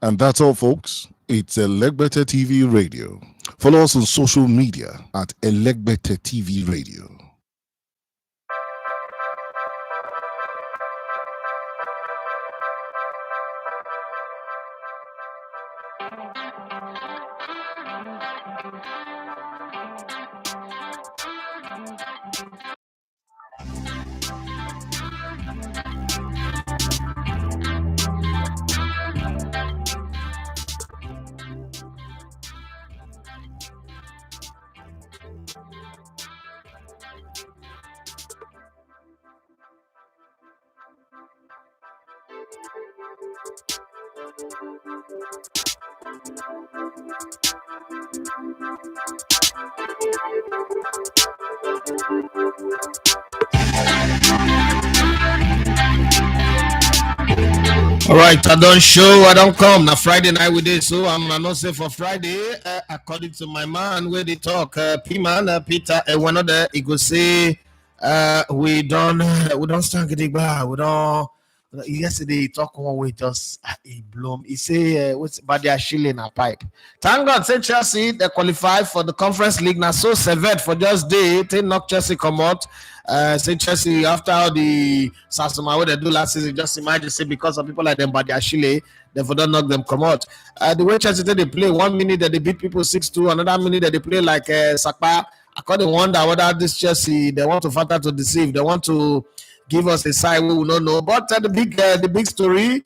And that's all, folks. It's Elegbete TV Radio. Follow us on social media at Elegbete TV Radio. All right, I don't show, I don't come. Now Friday night we did, so I'm not say for Friday. According to my man, where they talk, P-man, Peter, one of the he go say, we don't stand getting back. We don't. Yesterday he talk one way just he bloom. He say, what's but they are shilling a pipe. Thank God, say Chelsea they qualify for the Conference League. Now so severed for just day. They knock Chelsea come out. Say Chelsea after all the Sassuma what they do last season, just imagine say because of people like them, but they are Chile, therefore don't knock them come out. The way Chelsea they play 1 minute that they beat people 6-2, another minute that they play like Sakpa. I couldn't wonder whether this Chelsea they want to factor to deceive, they want to give us a side we will not know. But the big story,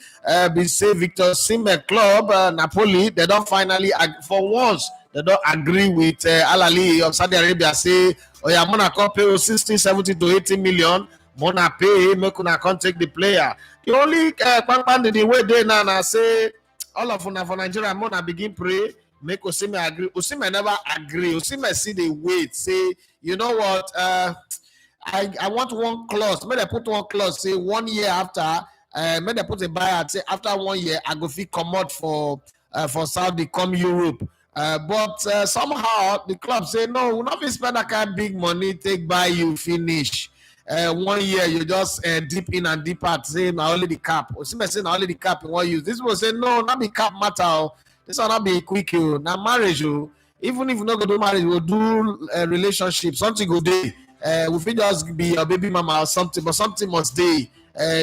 we say Victor Osimhen club Napoli, they don't finally for once they don't agree with Al Ahly of Saudi Arabia. Say, oh yeah, Monaco pay 60, 70 to 80 million. Mona pay, make una can't take the player. The only the way they now say all of una for Nigeria, Mona begin pray. Make Osimhen agree. Osimhen never agree. Osimhen see the wait. Say, you know what? I want one clause. May they put one clause. Say 1 year after. May they put a buyout. Say after 1 year, I go fit come out for Saudi, come Europe. But somehow the club say no. We not be spend that kind of big money. Take by you finish. 1 year you just deep in and deep out. Say now only the cap. Osimhen say now only the cap in 1 year. This will say no. Not be cap matter. This will not be quick. Now marriage. Even if you not go do marriage, we'll do relationship. Something go day. We fit just be your baby mama or something, but something must stay.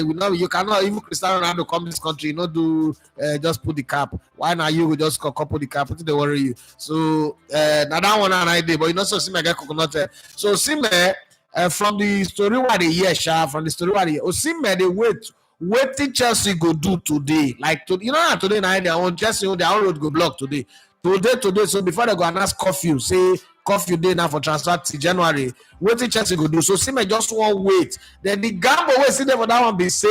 We know you cannot even Cristiano Ronaldo come this country, not do just put the cap. Why not you will just couple the cap? They worry you. So now that one an idea, but you know so Osimhen get coconut. So Osimhen from the story what they hear, from the story what they hear, Osimhen they waiting Chelsea go do today. Like you know today night they want Chelsea their own road go block today. Today. So before they go announce curfew, say curfew day now for transfer till January. Wetin Chelsea go do? So Osimhen just won't wait. Then the gamble we see there for that one be say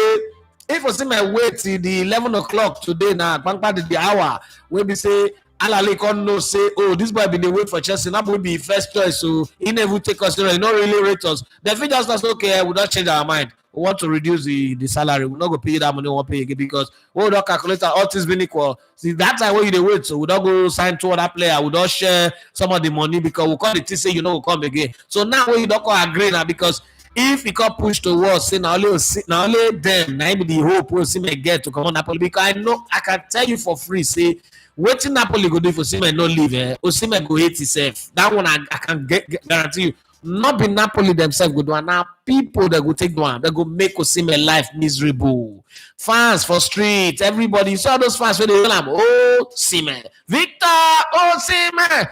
if Osimhen wait till the 11 o'clock today now, the hour we be say Al Ahly can't know say oh this boy been dey wait for Chelsea now will be first choice so he never take us. He not really rate us. The fit just say okay we don't change our mind. We want to reduce the salary. We're not going to pay that money. We won't pay again because we don't calculate all things being equal. See, that time when you wait, so we don't go sign to other player. We don't share some of the money because we call the team say you know we'll come again. So now when you don't agree now because if he got pushed towards say now only them now be the hope we'll see me get to come on Napoli because I can tell you for free say waiting Napoli go do for Osimhen no leave. Osimhen go hate himself. That one I can guarantee you. Not be Napoli themselves go do and now people that go take one that go make Osimhen life miserable. Fans for street, everybody. You saw those fans when they tell them, oh Osimhen, Victor Osimhen,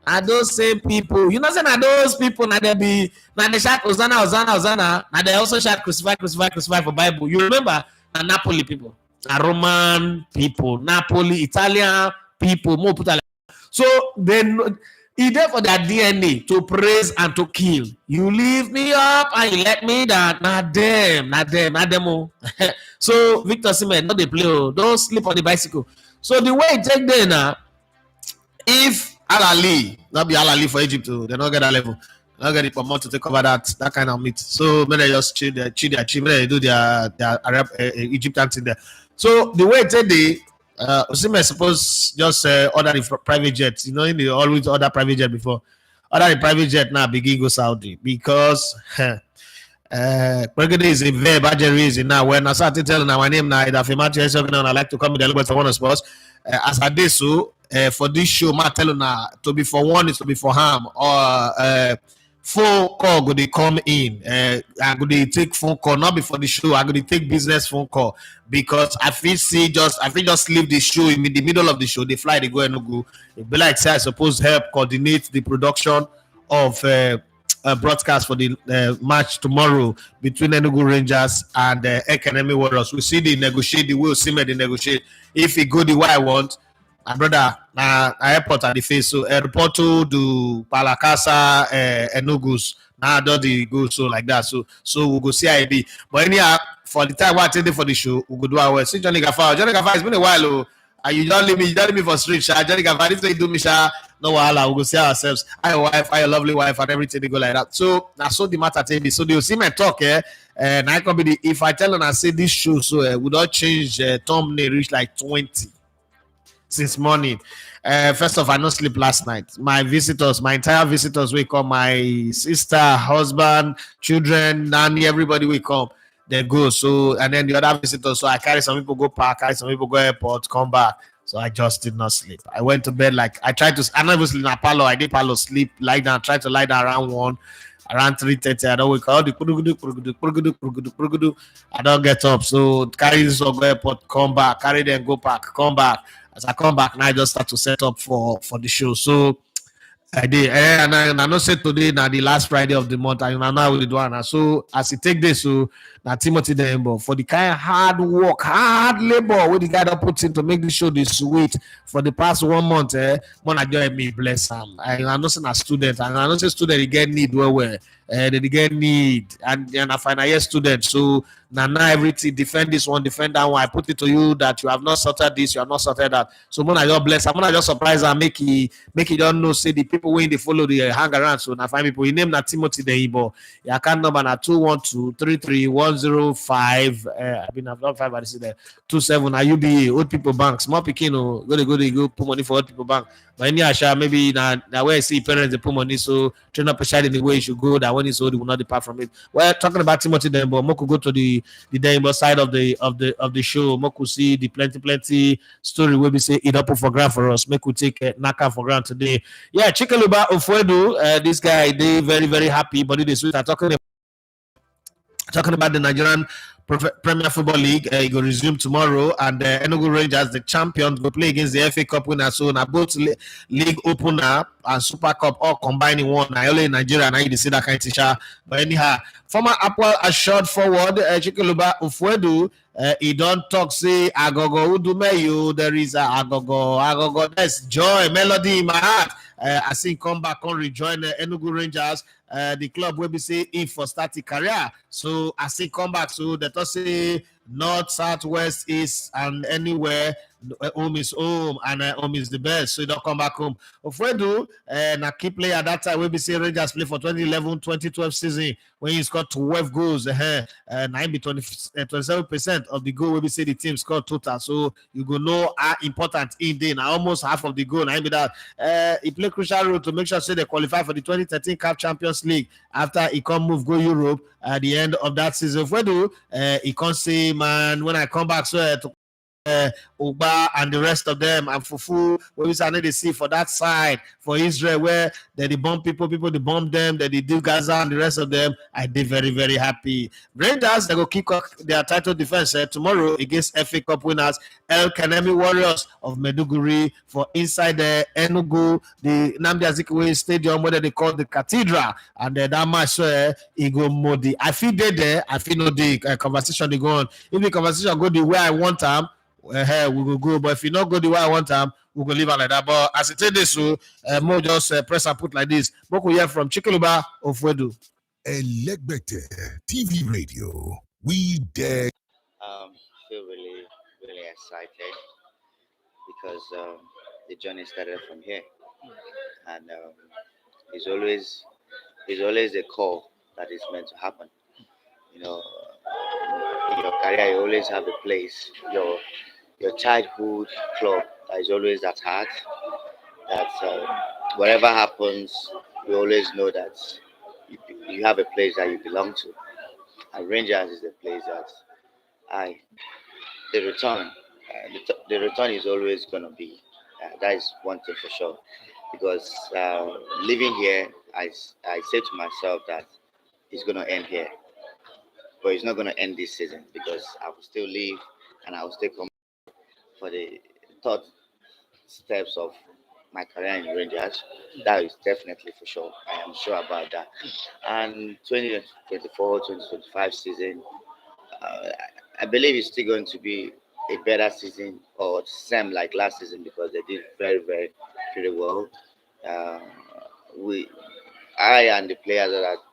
and those same people, you know, say now those people now they be now they shout Hosanna. Now they also shout crucify for Bible. You remember the Napoli people, the Roman people, Napoli, Italian people, more put so then he there for their DNA to praise and to kill. You leave me up and you let me down. Not them. So Victor Osimhen, not they play. Don't sleep on the bicycle. So the way it take there now, if Al Ahly, not be Al Ahly for Egypt, they not get that level. They not get it for more to take over that kind of meat. So maybe they just chill their they do their Arab Egyptian thing there. So the way it take there. Osimhen suppose just order the private jet. You know, they always order private jet before. Order the private jet now, begin go Saudi because Pregede is a verb, adjective is now. When I started telling my name now, if I'm actually talking I like to come with the little bit of one sports. As I did so, for this show, my telling to be for one is to be for harm or phone call go they come in. I go they take phone call not before the show. I go they take business phone call because I feel just leave the show in the middle of the show. They fly, they go and go. It be like say I suppose help coordinate the production of. Broadcast for the match tomorrow between Enugu Rangers and Ekenemi Warriors. We see the negotiate the way Osimhen they negotiate. If it go the way I want, my brother, airport at the face. So airport to Palakasa, Enugu's now do the go so like that. So we'll go see how it be. But anyhow, for the time we attended for the show, we go do our see Johnny Gafar. Johnny Gafar, it's been a while. Oh, and you don't leave me for street, Sha. Johnny Gafar, this way you do me, Sha. No wahala, we go see ourselves. I your wife, I your lovely wife, and everything they go like that. So now so the matter tell me. So they'll see my talk, and I can be the if I tell them I say this show, so we don't change thumbnail reach like 20 since morning. First off, I no sleep last night. My visitors, my entire visitors will come. My sister, husband, children, nanny, everybody will come. They go. So and then the other visitors. So I carry some people go park, carry some people go airport, come back. So I just did not sleep. I went to bed like I tried to. I never sleep in a palo. I did palo sleep, lie down, try to lie down around 1, around 3:30. I don't wake up. I don't get up. So carry this or go airport, come back, carry them, go back, come back. As I come back, now I just start to set up for the show. So I did, and I know say today now the last Friday of the month, and I know I will do one. So as it take this, so now Timothy Dembo for the kind of hard work, hard labor with the guy that puts in to make the show this sweet for the past 1 month. When I join me bless him. I know say a student, and I know say student they get need where they get need, and I find a year student. So now everything defend this one, defend that one. I put it to you that you have not sorted this, you have not sorted that. So when I just bless, I'm gonna just surprise and make it don't know say the people when they follow the hang around. So now find people. He name that Timothy Deibo. Your account number na 212-33-105. I mean I've done 5 I see there. 27 are UBA old people bank. Small picking go put money for old people bank. But any Asha maybe now where I see parents they put money so train up a child in the way you should go that when it's old you will not depart from it. Well talking about Timothy Deibo, Moku go to the Deibo side of the show. Moku see the plenty story where we say it up for grant for us. Make we take Naka for grant today. Yeah, Chikeluba Ofwedu, this guy, they very happy, but it is sweet. I'm talking about the Nigerian Premier Football League. It will resume tomorrow, and Enugu Rangers, the champions, will play against the FA Cup winner. So now both league opener and Super Cup all combined in one. I only in Nigeria, and I see that kind of teacher. But anyhow, former Apple assured forward Chikeluba Ofwedu. He don't talk say Agogo Udumeyu. There is a Agogo. There's joy, melody in my heart. I see come back on rejoin Enugu Rangers. The club will be say if for starting career. So I say come back. So that I say north, south, west, east, and anywhere. Home is home, and home is the best. So you don't come back home. Ofredu, na key player at that time. We be say Rangers play for 2011-2012 season when he scored 12 goals. 27% of the goal. We be say the team scored total. So you go know how important in day. Now almost half of the goal. I be that he played crucial role to make sure say they qualify for the 2013 CAF Champions League after he come move go Europe at the end of that season. Ofredu, he can't say man when I come back so to Ogba and the rest of them and Fufu where we need to see for that side for Israel where they bomb people they bomb them, they do Gaza and the rest of them. I did very happy. Rangers they go kick off their title defense tomorrow against FA Cup winners El Kanemi Warriors of Meduguri for inside the Enugu, the Nnamdi Azikiwe Stadium where they call the Cathedral, and that match Igo Modi. I feel there, I feel no the conversation they go on. If the conversation go the way I want them, we will go. But if you not go the way I want them, we will leave it like that. But as it is, so more just press and put like this. Boku here from Chikeluba Ofwedu. Elegbete TV Radio. We dare. Feel really excited because the journey started from here, and it's always a call that is meant to happen. You know, in your career, you always have a place. Your childhood club that is always at heart. That whatever happens, you always know that you have a place that you belong to. And Rangers is the place that I the return the return is always going to be that is one thing for sure, because living here, I say to myself that it's going to end here, but it's not going to end this season, because I will still live and I will still come for the third steps of my career in Rangers. That is definitely for sure. I am sure about that. And 2024, 2025 season, uh, I believe it's still going to be a better season, or same like last season, because they did very, very pretty well. Uh, we, I and the players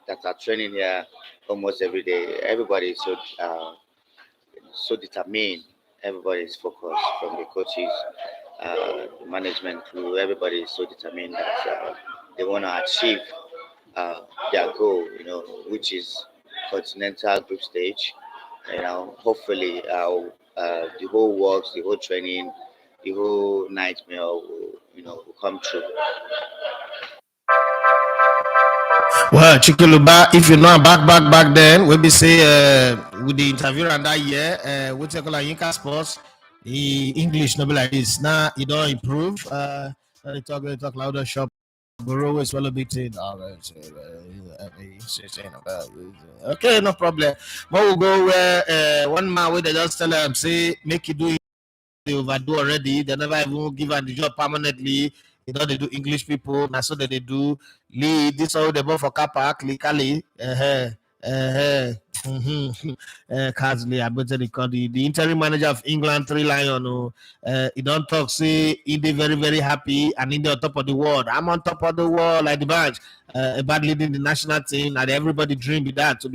that are training here almost every day, everybody is so determined. Everybody is focused, from the coaches, the management crew. Everybody is so determined that they want to achieve uh, their goal, which is continental group stage. Hopefully, the whole works, the whole training, the whole nightmare will come true. Well, Chikuluba, if you know back then, we be say with the interviewer and that year, we take like Yinka Sports, English no be like this. Now it don't improve. They talk louder shop. Borough is well a big thing. Okay, no problem. But we'll go where one man where they just tell him say make you do they overdo already. They never even give her the job permanently. They do English people. Now so that they do lead. This all they bought for Kappa, Kali. Casley, I better record the interim manager of England, 3 Lion. He don't talk, say he they very, very happy and he on top of the world. I'm on top of the world like the badge. About leading the national team, and everybody dream with that to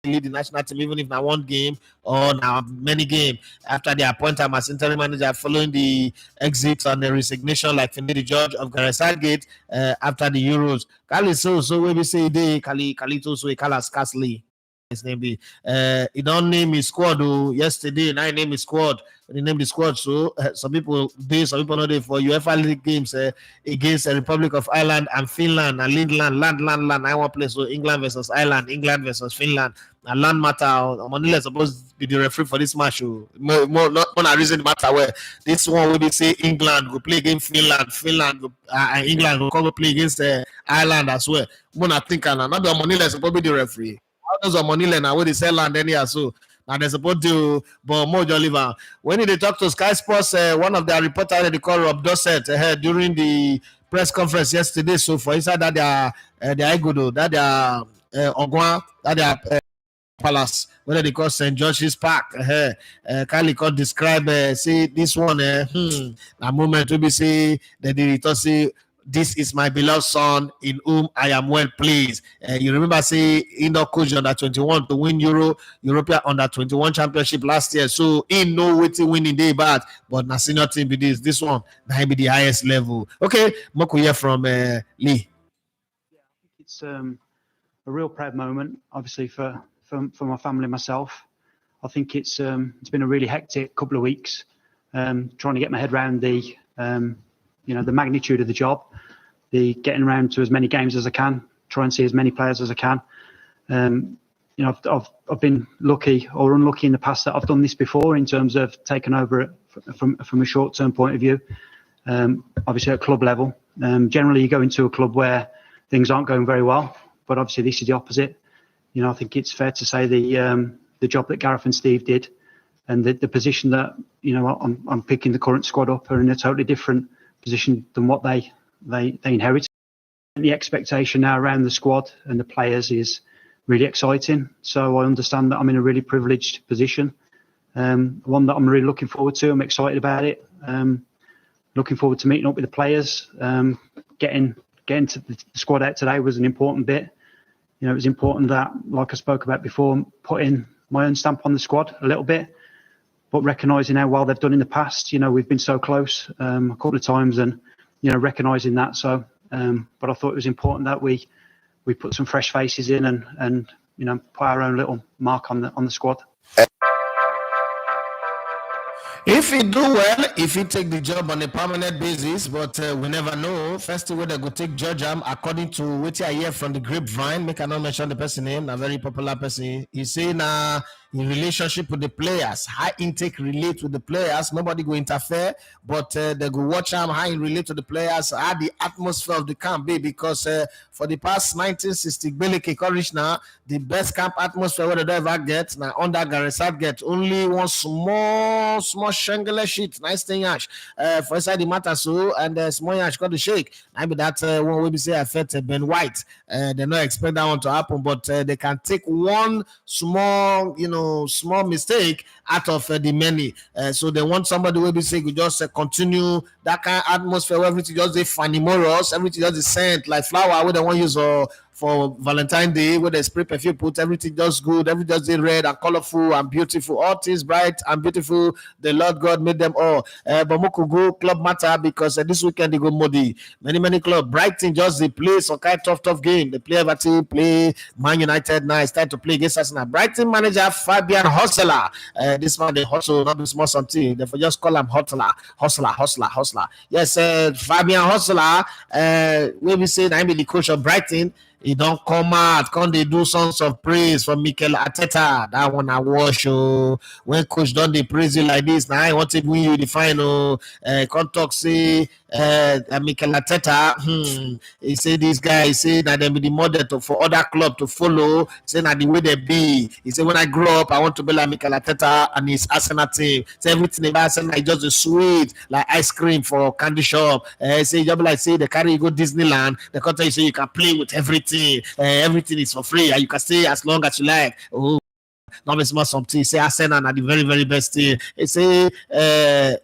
lead the national team, even if now one game or now many games after they appoint him as interim manager following the exit and the resignation, like Finidi George of Gareth Southgate after the Euros. Kali so we be say they Kalito so he call us Castley. His name be he don't name his squad yesterday. Now he name his squad. He named the squad. So some people know they for UEFA League games against the Republic of Ireland and Finland and land. I want to play so England versus Ireland, England versus Finland. And land matter. Manila supposed to be the referee for this match. Not reason matter where this one will be say England will play against Finland and England will come play against Ireland as well. I think another Manila supposed to be the referee. Those are money now where they sell land anyhow, so now they're supposed to but more Oliver. When they talk to Sky Sports, one of their reporters they call Rob Dorset during the press conference yesterday. So for inside that they are good, that they are Ogwan, that they are Palace, whether they call St. George's Park. Kylie could describe say this one a moment to be say that the say this is my beloved son in whom I am well pleased. You remember say indoor coach under 21 to win European under 21 championship last year. So in no way to winning day bad, but na senior team be this one that be the highest level. Okay, Moku here from Lee. It's a real proud moment, obviously for my family and myself. I think it's been a really hectic couple of weeks, trying to get my head around the magnitude of the job, the getting around to as many games as I can, try and see as many players as I can. I've been lucky or unlucky in the past that I've done this before in terms of taking over it from a short-term point of view. Obviously at club level, generally you go into a club where things aren't going very well, but obviously this is the opposite. I think it's fair to say the job that Gareth and Steve did and the position that I'm picking the current squad up are in a totally different position than what they inherited. And the expectation now around the squad and the players is really exciting. So I understand that I'm in a really privileged position, one that I'm really looking forward to. I'm excited about it. Looking forward to meeting up with the players. Getting to the squad out today was an important bit. It was important that, like I spoke about before, putting my own stamp on the squad a little bit, but recognising how well they've done in the past. We've been so close a couple of times, and recognising that. So, but I thought it was important that we put some fresh faces in and put our own little mark on the squad. If he do well, if he take the job on a permanent basis, but we never know. First way they go take George according to what I hear from the grapevine. Make I not mention the person name, a very popular person. He say na in relationship with the players, high intake relate with the players. Nobody go interfere, but they go watch him how he relate to the players, how the atmosphere of the camp be, because for the past 1960 Beleke courage now, the best camp atmosphere where they ever get now under Gareth get only one small shangler sheet, nice thing ash for inside the matter so, and small ash got the shake. I mean that one will be say affect Ben White. They not expect that one to happen, but they can take one small, small mistake out of the many. So they want somebody will be say could just continue that kind of atmosphere where everything just they funny morals, everything just the scent like flower where they want use for Valentine's Day, where they spray perfume, put everything just good, everything just red and colorful and beautiful, all things bright and beautiful. The Lord God made them all. But Moko go club matter because this weekend they go muddy. Many club. Brighton just they play some kind of tough game. They play Everton, play Man United now. It's time to play against Arsenal. Brighton manager Fabian Hustler. This man they hustle, not be small something. Therefore just call him Hustler. Yes, Fabian Hustler. We say I be the coach of Brighton. He don't come out, come they do songs of praise from Mikel Arteta. That one I watch. When coach done they praise you like this, now I want to win you the final. Come talk say Mikel Arteta. He say this guy, he say that they be the model for other club to follow. Say that the way they be. He say when I grow up, I want to be like Mikel Arteta and his Arsenal team. Say everything about Arsenal is just a sweet like ice cream for candy shop. Say just like say they carry you go Disneyland. The country say you can play with everything. Everything is for free and you can stay as long as you like. Not be small something. Say Arsenal are the very best team. They say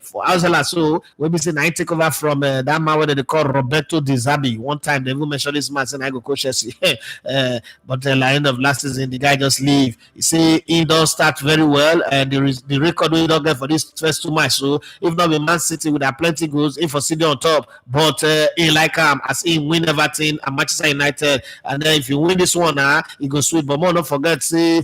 for Arsenal, so when we say I take over from that man where they call Roberto Di Zabi. One time they even mentioned this man saying I go coach Chelsea. But at the end of last season, the guy just leave. He say he don't start very well, and the record we don't get for this first 2 matches. So if not, with Man City with plenty goals, if for City on top, but he like as he win everything and Manchester United, and then if you win this one, he go sweet. But more don't forget, say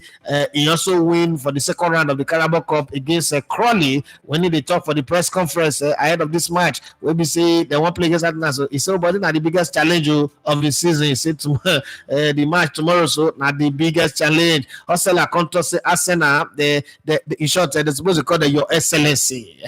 he also win for the second round of the Carabao Cup against Crawley when they talk for the press conference ahead of this match. Where we say they won't play against Arsenal. So he said, but not the biggest challenge of the season. He said the match tomorrow, so not the biggest challenge. Hustler contour say Arsenal, in short, they're supposed to call it your excellency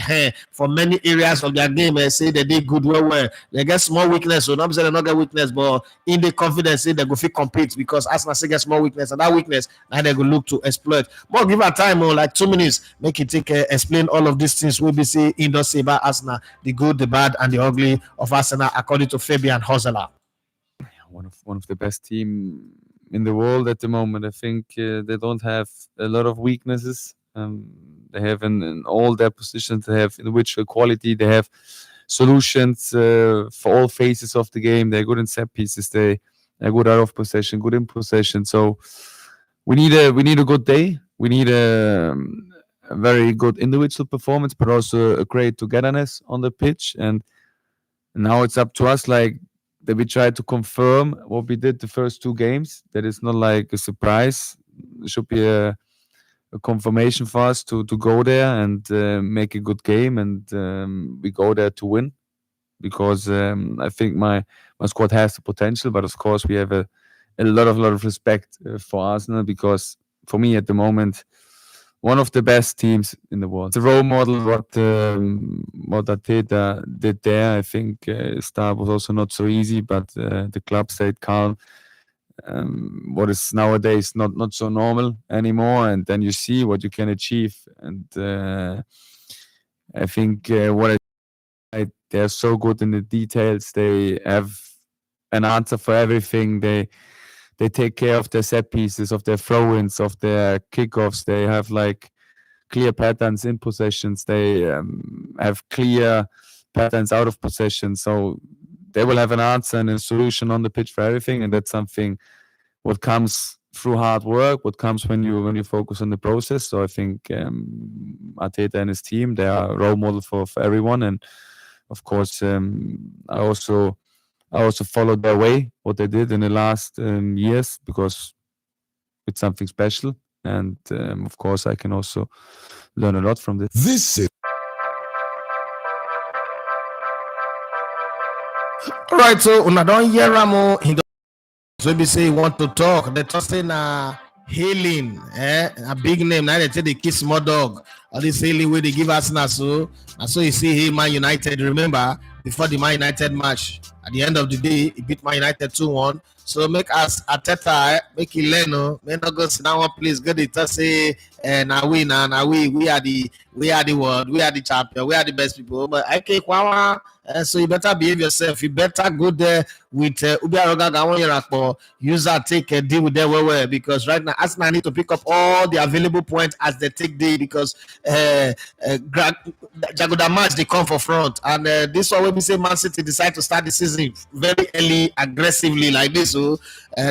for many areas of their game. Say they did good well. They get small weakness, so not say they not get weakness, but in the confidence, say they go fit compete because Arsenal say get small weakness, and that weakness now they go look to exploit. More give her time, like 2 minutes, make it take explain all of these things. We'll be see industry about Arsenal, the good, the bad, and the ugly of Arsenal, according to Fabian Hustler. One of the best team in the world at the moment. I think they don't have a lot of weaknesses. They have in all their positions, they have individual quality, they have solutions for all phases of the game. They're good in set pieces, they're good out of possession, good in possession. So we need a good day. We need a very good individual performance, but also a great togetherness on the pitch. And now it's up to us, like, that we try to confirm what we did the first 2 games. That is not like a surprise. It should be a confirmation for us to go there and make a good game, and we go there to win, because I think my squad has the potential. But of course, we have a lot of respect for Arsenal, because for me at the moment, one of the best teams in the world. The role model, what Arteta did there, I think start was also not so easy, but the club stayed calm. What is nowadays not so normal anymore, and then you see what you can achieve. And I think they're so good in the details. They have an answer for everything. They take care of their set pieces, of their throw-ins, of their kickoffs. They have like clear patterns in possessions. They have clear patterns out of possession. So they will have an answer and a solution on the pitch for everything. And that's something what comes through hard work, what comes when you focus on the process. So I think Arteta and his team, they are a role model for everyone. And of course, I also followed their way, what they did in the last years, because it's something special. And of course, I can also learn a lot from this. This is All right, so una don hear Ramo. He so be say he want to talk. They talk say na hailing, a big name. Now they say they kiss small dog. All this hailing where they give us now so. And so you see, hey, Man United. Remember before the Man United match, at the end of the day, he beat Man United 2-1. So make us Ateta, make it learn. May not go sit down one place. Go to say, now we are the world, we are the champion, we are the best people. But I can't. So you better behave yourself. You better go there with user take a deal with them well because right now Arsenal need to pick up all the available points as they take day because Jagoda match they come for front and this one when we say Man City decide to start the season very early aggressively like this. So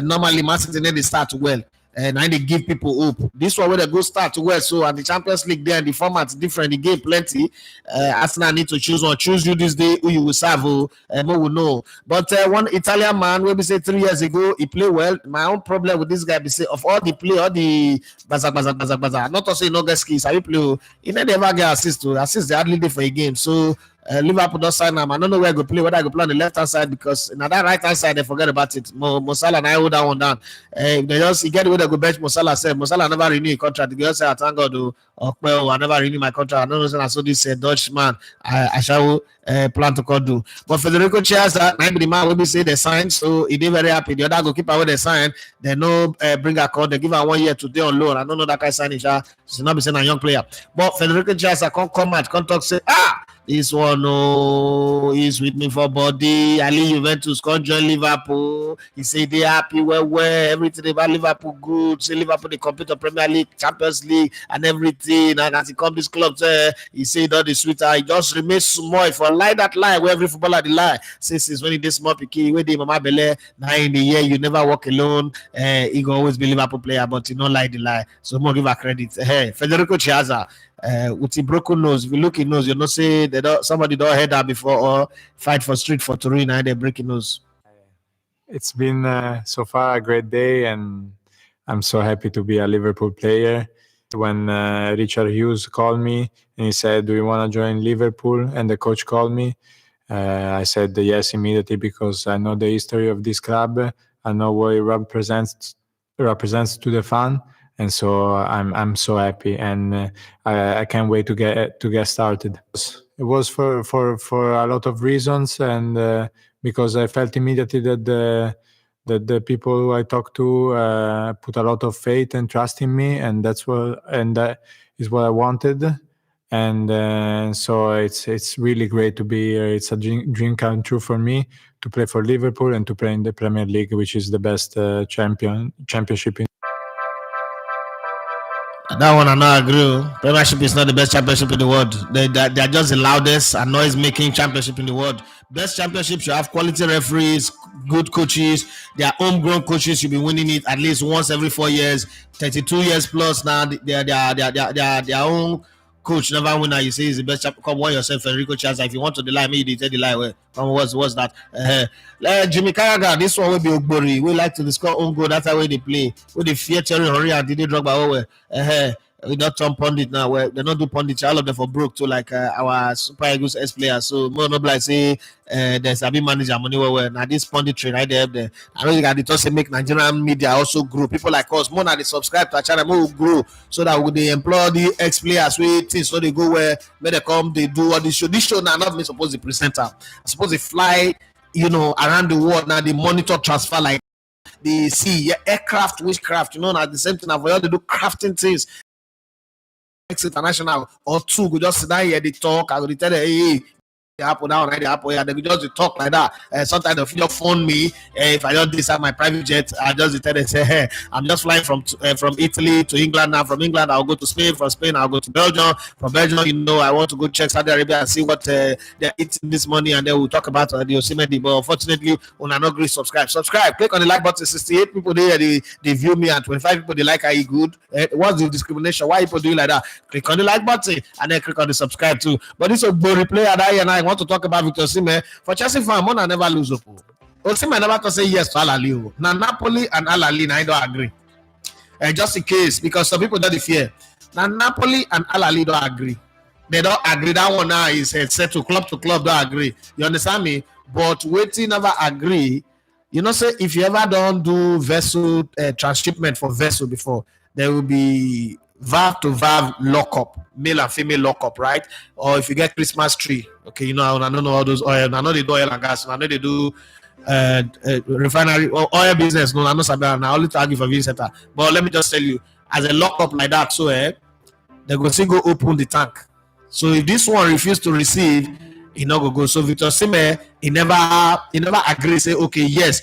normally Man City they start well. And I they give people hope. This one where they go start well. So at the Champions League there, the format's different. The game plenty. Arsenal need to choose one. Choose you this day who you will serve. And we will know. But one Italian man, where we say 3 years ago, he played well. My own problem with this guy, be say of all the play, all the baza. Not to say no get skills. I play. He never get assist to assist. They hardly did for a game. So. Liverpool don't sign him. I don't know where I go play, whether I go play on the left hand side because now that right hand side they forget about it. Mo Salah and I hold that one down. They just get the way they go bench Mo Salah said. Mo Salah never renew his contract. The girl say, I thank God, I never renew my contract. I don't know. I saw this Dutchman. I shall plan to call do. But Federico Chiesa, maybe the man will be say they signed, so he did very happy. The other goalkeeper where they signed, they no bring a call. They give her 1 year today on loan. I don't know that guy signing. She's not be saying a young player. But Federico Chiesa come out, come talk say this one is with me for body. I leave Juventus, come join Liverpool. He say they happy, well, everything about Liverpool good. Say Liverpool they compete on Premier League, Champions League, and everything. And as he come this club, he say all the sweeter. He just remains small for lie that lie where every footballer the lie. Since when he this small picky, where they mama belle, now in the year you never walk alone. He go always be Liverpool player, but he don't lie the lie. So more give her credit. Hey, Federico Chiesa. With the broken nose, if you look in nose, you know say somebody don't head that before or fight for street for Turin and they breaking nose. It's been so far a great day, and I'm so happy to be a Liverpool player. When Richard Hughes called me and he said, "Do you want to join Liverpool?" and the coach called me, I said yes immediately because I know the history of this club. I know what it represents to the fan. And so I'm so happy, and I can't wait to get started. It was for a lot of reasons, and because I felt immediately that the people who I talked to put a lot of faith and trust in me, and that is what I wanted. And so it's really great to be here. It's a dream come true for me to play for Liverpool and to play in the Premier League, which is the best championship in. That one I not agree. Premiership is not the best championship in the world. They are just the loudest and noise-making championship in the world. Best championship should have quality referees, good coaches. Their homegrown coaches should be winning it at least once every 4 years. 32 years plus now. Their own coach never win. You say is the best champion. Come on yourself, Enrico Chiesa. If you want to lie, maybe you tell the lie. Well, what's that? Jimmy Carragher, this one will be Ogbori. We like to score own goal. That's how they play. With the fear Thierry Henry and Didier Drogba. We not turn pundit now. Where they not do pundit. All of them for broke too, like our Super Eagles S players. So more not like say there's a big manager money where now this punditry right there. I know you got to say make Nigerian media also grow. People like us more now they subscribe to our channel more grow so that when they employ the ex players things so they go where they come they do all this show. This show now not me supposed to presenter. I'm supposed to fly around the world now. They monitor transfer like they see aircraft, witchcraft. Now the same thing. I've all to do crafting things. International or two go just sit down here they talk. I go tell them hey the apple down right the apple here. They go just talk like that. Sometimes they feel phone me if I just decide my private jet. I just tell them say hey I'm just flying from Italy to England now. From England I'll go to Spain. From Spain I'll go to Belgium. From Belgium I want to go check Saudi Arabia and see what they're eating this morning, and then we'll talk about the Osimhen deal. But unfortunately when I not agree subscribe click on the like button. 68 people there they view me and 25 people they like how you good. What's the discrimination? Why people do like that? Click on the like button and then click on the subscribe too. But this is a boring player that I want to talk about Victor Osimhen. For Chelsea fan, Mona never lose. Osimhen never to say yes to Al-Ahly. Now Napoli and Al-Ahly, I don't agree. Just in case, because some people don't fear. Now Napoli and Al-Ahly don't agree. They don't agree. That one now is set to club don't agree. You understand me? But waiting never agree. You know, say if you ever don't do vessel transshipment for vessel before, there will be valve to valve lockup, male and female lockup, right? Or if you get Christmas tree, okay, you know, I don't know all those oil. I know they do oil and gas. I know they do refinery or oil business. No, I'm not saying I only argue for visitor. But let me just tell you, as a lockup like that, so they go still go open the tank. So if this one refuse to receive, he not go. So Victor Osimhen, he never agree. Say okay, yes,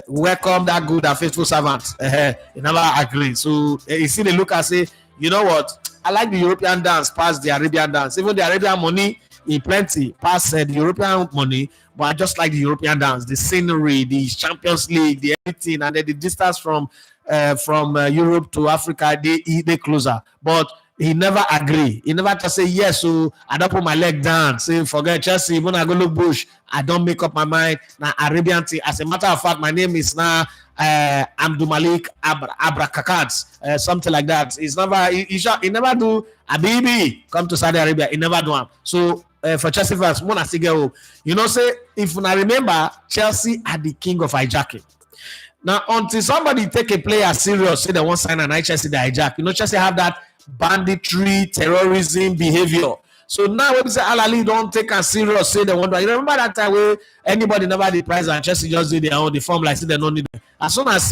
welcome that good and faithful servant. He never agree. So you see the look and say, you know what? I like the European dance past the Arabian dance. Even the Arabian money in plenty past the European money, but I just like the European dance, the scenery, the Champions League, the everything, and then the distance from Europe to Africa, they closer. But he never agree. He never just say yes. So I don't put my leg down. Say forget Chelsea. When I go look bush, I don't make up my mind. Now Arabian thing. As a matter of fact, my name is now Abdul Malik Abrakakats, something like that. He's never. He never do. Abibi come to Saudi Arabia. He never do. So for Chelsea fans, when I see go, you know, say if I remember, Chelsea are the king of hijacking. Now, until somebody take a player serious, say they won't sign an Chelsea, they hijack. You know, Chelsea have that banditry, terrorism behavior. So now when we say Al-Ali don't take us serious, say they want to. You remember that time where anybody never the price and Chelsea just did their own, the form like say they don't need them. As soon as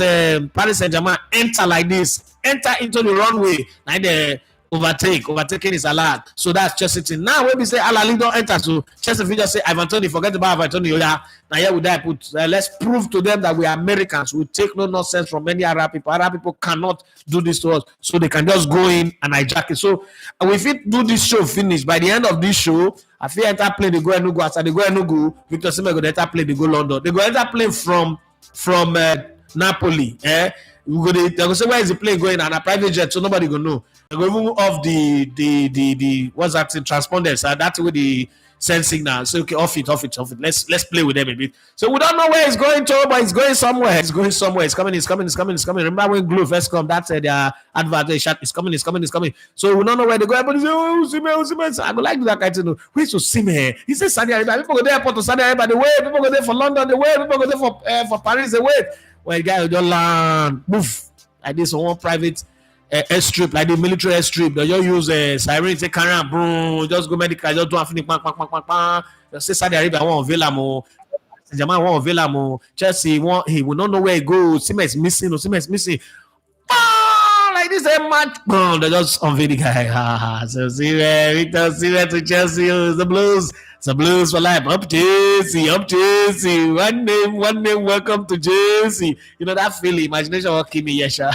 Paris Saint-Germain enter like this, enter into the runway, now they overtaking is allowed. So that's Chelsea thing. Now when we say Al-Ali don't enter, so Chelsea if you just say Ivan Toney, forget about Ivan Toney. Yeah, now here we die put. Let's prove to them that we are Americans. We take no nonsense from many Arab people. Arab people cannot do this to us, so they can just go in and hijack it. So if we do this show finish by the end of this show, I feel enter plane they go Enugu. After they go Enugu, Victor Osimhen go enter plane they go London. They go enter plane from Napoli. They go say where is the plane going and a private jet, so nobody go know. They go move off the what's that transponders. That's where the send signal. So okay, off it. Let's play with them a bit. So we don't know where it's going to, but it's going somewhere. It's coming. Remember when Glue first come? That's their advert. It's coming. So we don't know where they go. Everybody say, oh, Osimhen. So I go like do that kind of thing. Where's Osimhen? He says Saudi Arabia. People go there airport to Saudi Arabia the way. People go there for London the way. People go there for Paris the way. When the guy will just land, move like this on one private airstrip, like the military airstrip. They just use siren, take carry and boom, just go medical, just do a finish, bang. Just say Saudi Arabia won't avail more. Jamal won't avail more. Chelsea he will not know where he goes. Osimhen is missing. Like this, match, boom, they just unveil the guy. So Victor Osimhen to Chelsea, the Blues. It's the Blues for life. Up Chelsea. One name, welcome to Chelsea. You know that feeling, imagination will kill me, Yesha.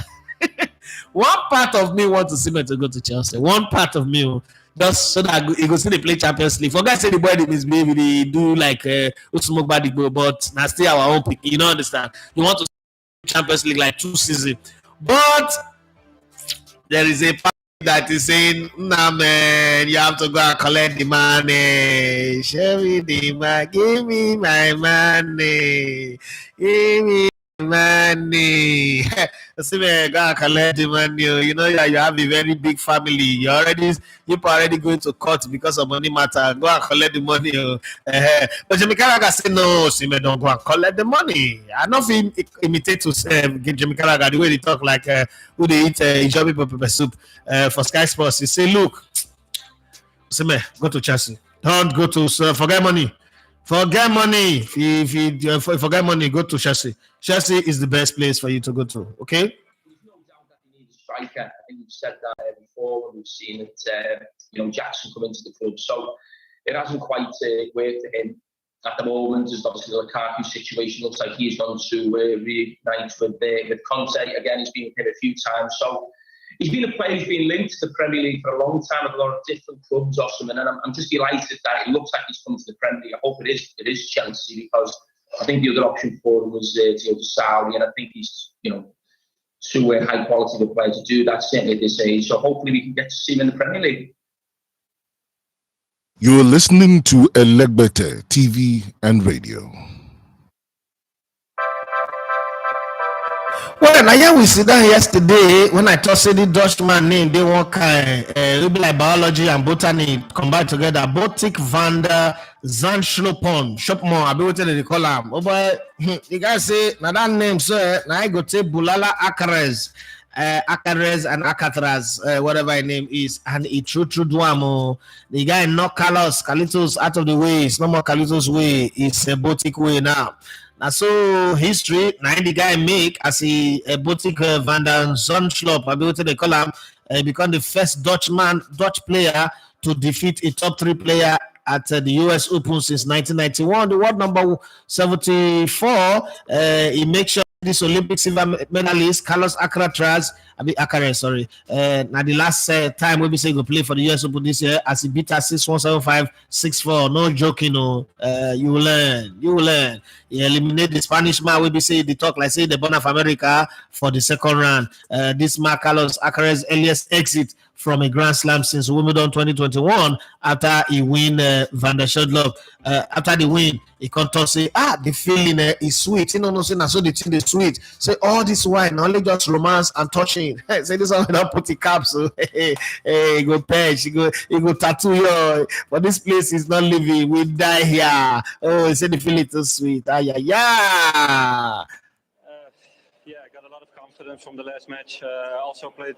One part of me wants Osimhen to go to Chelsea. One part of me, just so that he go see they play Champions League. Forget say the boy they misbehave, they do like smoke body, but now still our own pick. You don't understand. You want to Champions League like 2 seasons, but there is a part that is saying, nah man, you have to go and collect the money. Show me the money. Give me my money. Give me money. See me go and collect the money. You know you have a very big family. You're already going to court because of money matter. Go and collect the money. But Jimmy Carragher say no. See me don't go and collect the money. I don't feel imitate to Jimmy Carragher the way they talk like who they eat Ijobi pepper soup for Sky Sports. He say look, see me go to Chelsea. Don't go to forget money. Forget money. If you forget money, go to Chelsea. Chelsea is the best place for you to go to. Okay. There's no doubt that you need a striker. I think we've said that before when we've seen it. Jackson come into the club, so it hasn't quite worked for him at the moment. There's obviously the Lukaku situation. Looks like he's going to reunite with Conte again. He's been with him a few times, so. He's been a player who's been linked to the Premier League for a long time with a lot of different clubs, Osimhen, and I'm just delighted that it looks like he's come to the Premier League. I hope it is Chelsea, because I think the other option for him was to go to Saudi, and I think he's too high quality of a player to do that, certainly at this age. So hopefully we can get to see him in the Premier League. You're listening to Elegbete TV and Radio. Well, now yeah, we sit down yesterday when I thought say the Dutchman name they want kind it'll be like biology and botany combined together. Botic van der Zandschlopon, Shopmore, I be waiting to call him. Oh boy, the guy say now that name, sir. Now I go take Bulala Akares. Akares and Akatras, whatever his name is, and it true Duamo. The guy knock Carlitos out of the way. It's no more Carlitos way. It's a Botic way now. Now, so history, now the guy make as a Botic Van der Zandschlop, I be what they call him, become the first Dutch player to defeat a top 3 player at the US Open since 1991. The world number 74, he makes sure this Olympic silver medalist, Carlos Alcaraz, now the last time we say go play for the US Open this year as he beat us 6-1, 7-5, 6-4. No joking, no. You will learn. He eliminate the Spanish man. We be say the talk like say the born of America for the second round. This man Carlos Alcaraz earliest exit from a Grand Slam since Wimbledon 2021 after he win Van der Schedlop. After the win, he can talk say, the feeling is sweet. You know, so the thing is sweet. Say all this wine, only just romance and touching. Say this one without put the cap. So he go patch, he go tattoo you. But this place is not living. We die here. Oh, he said the feeling is sweet. Yeah, I got a lot of confidence from the last match. Also played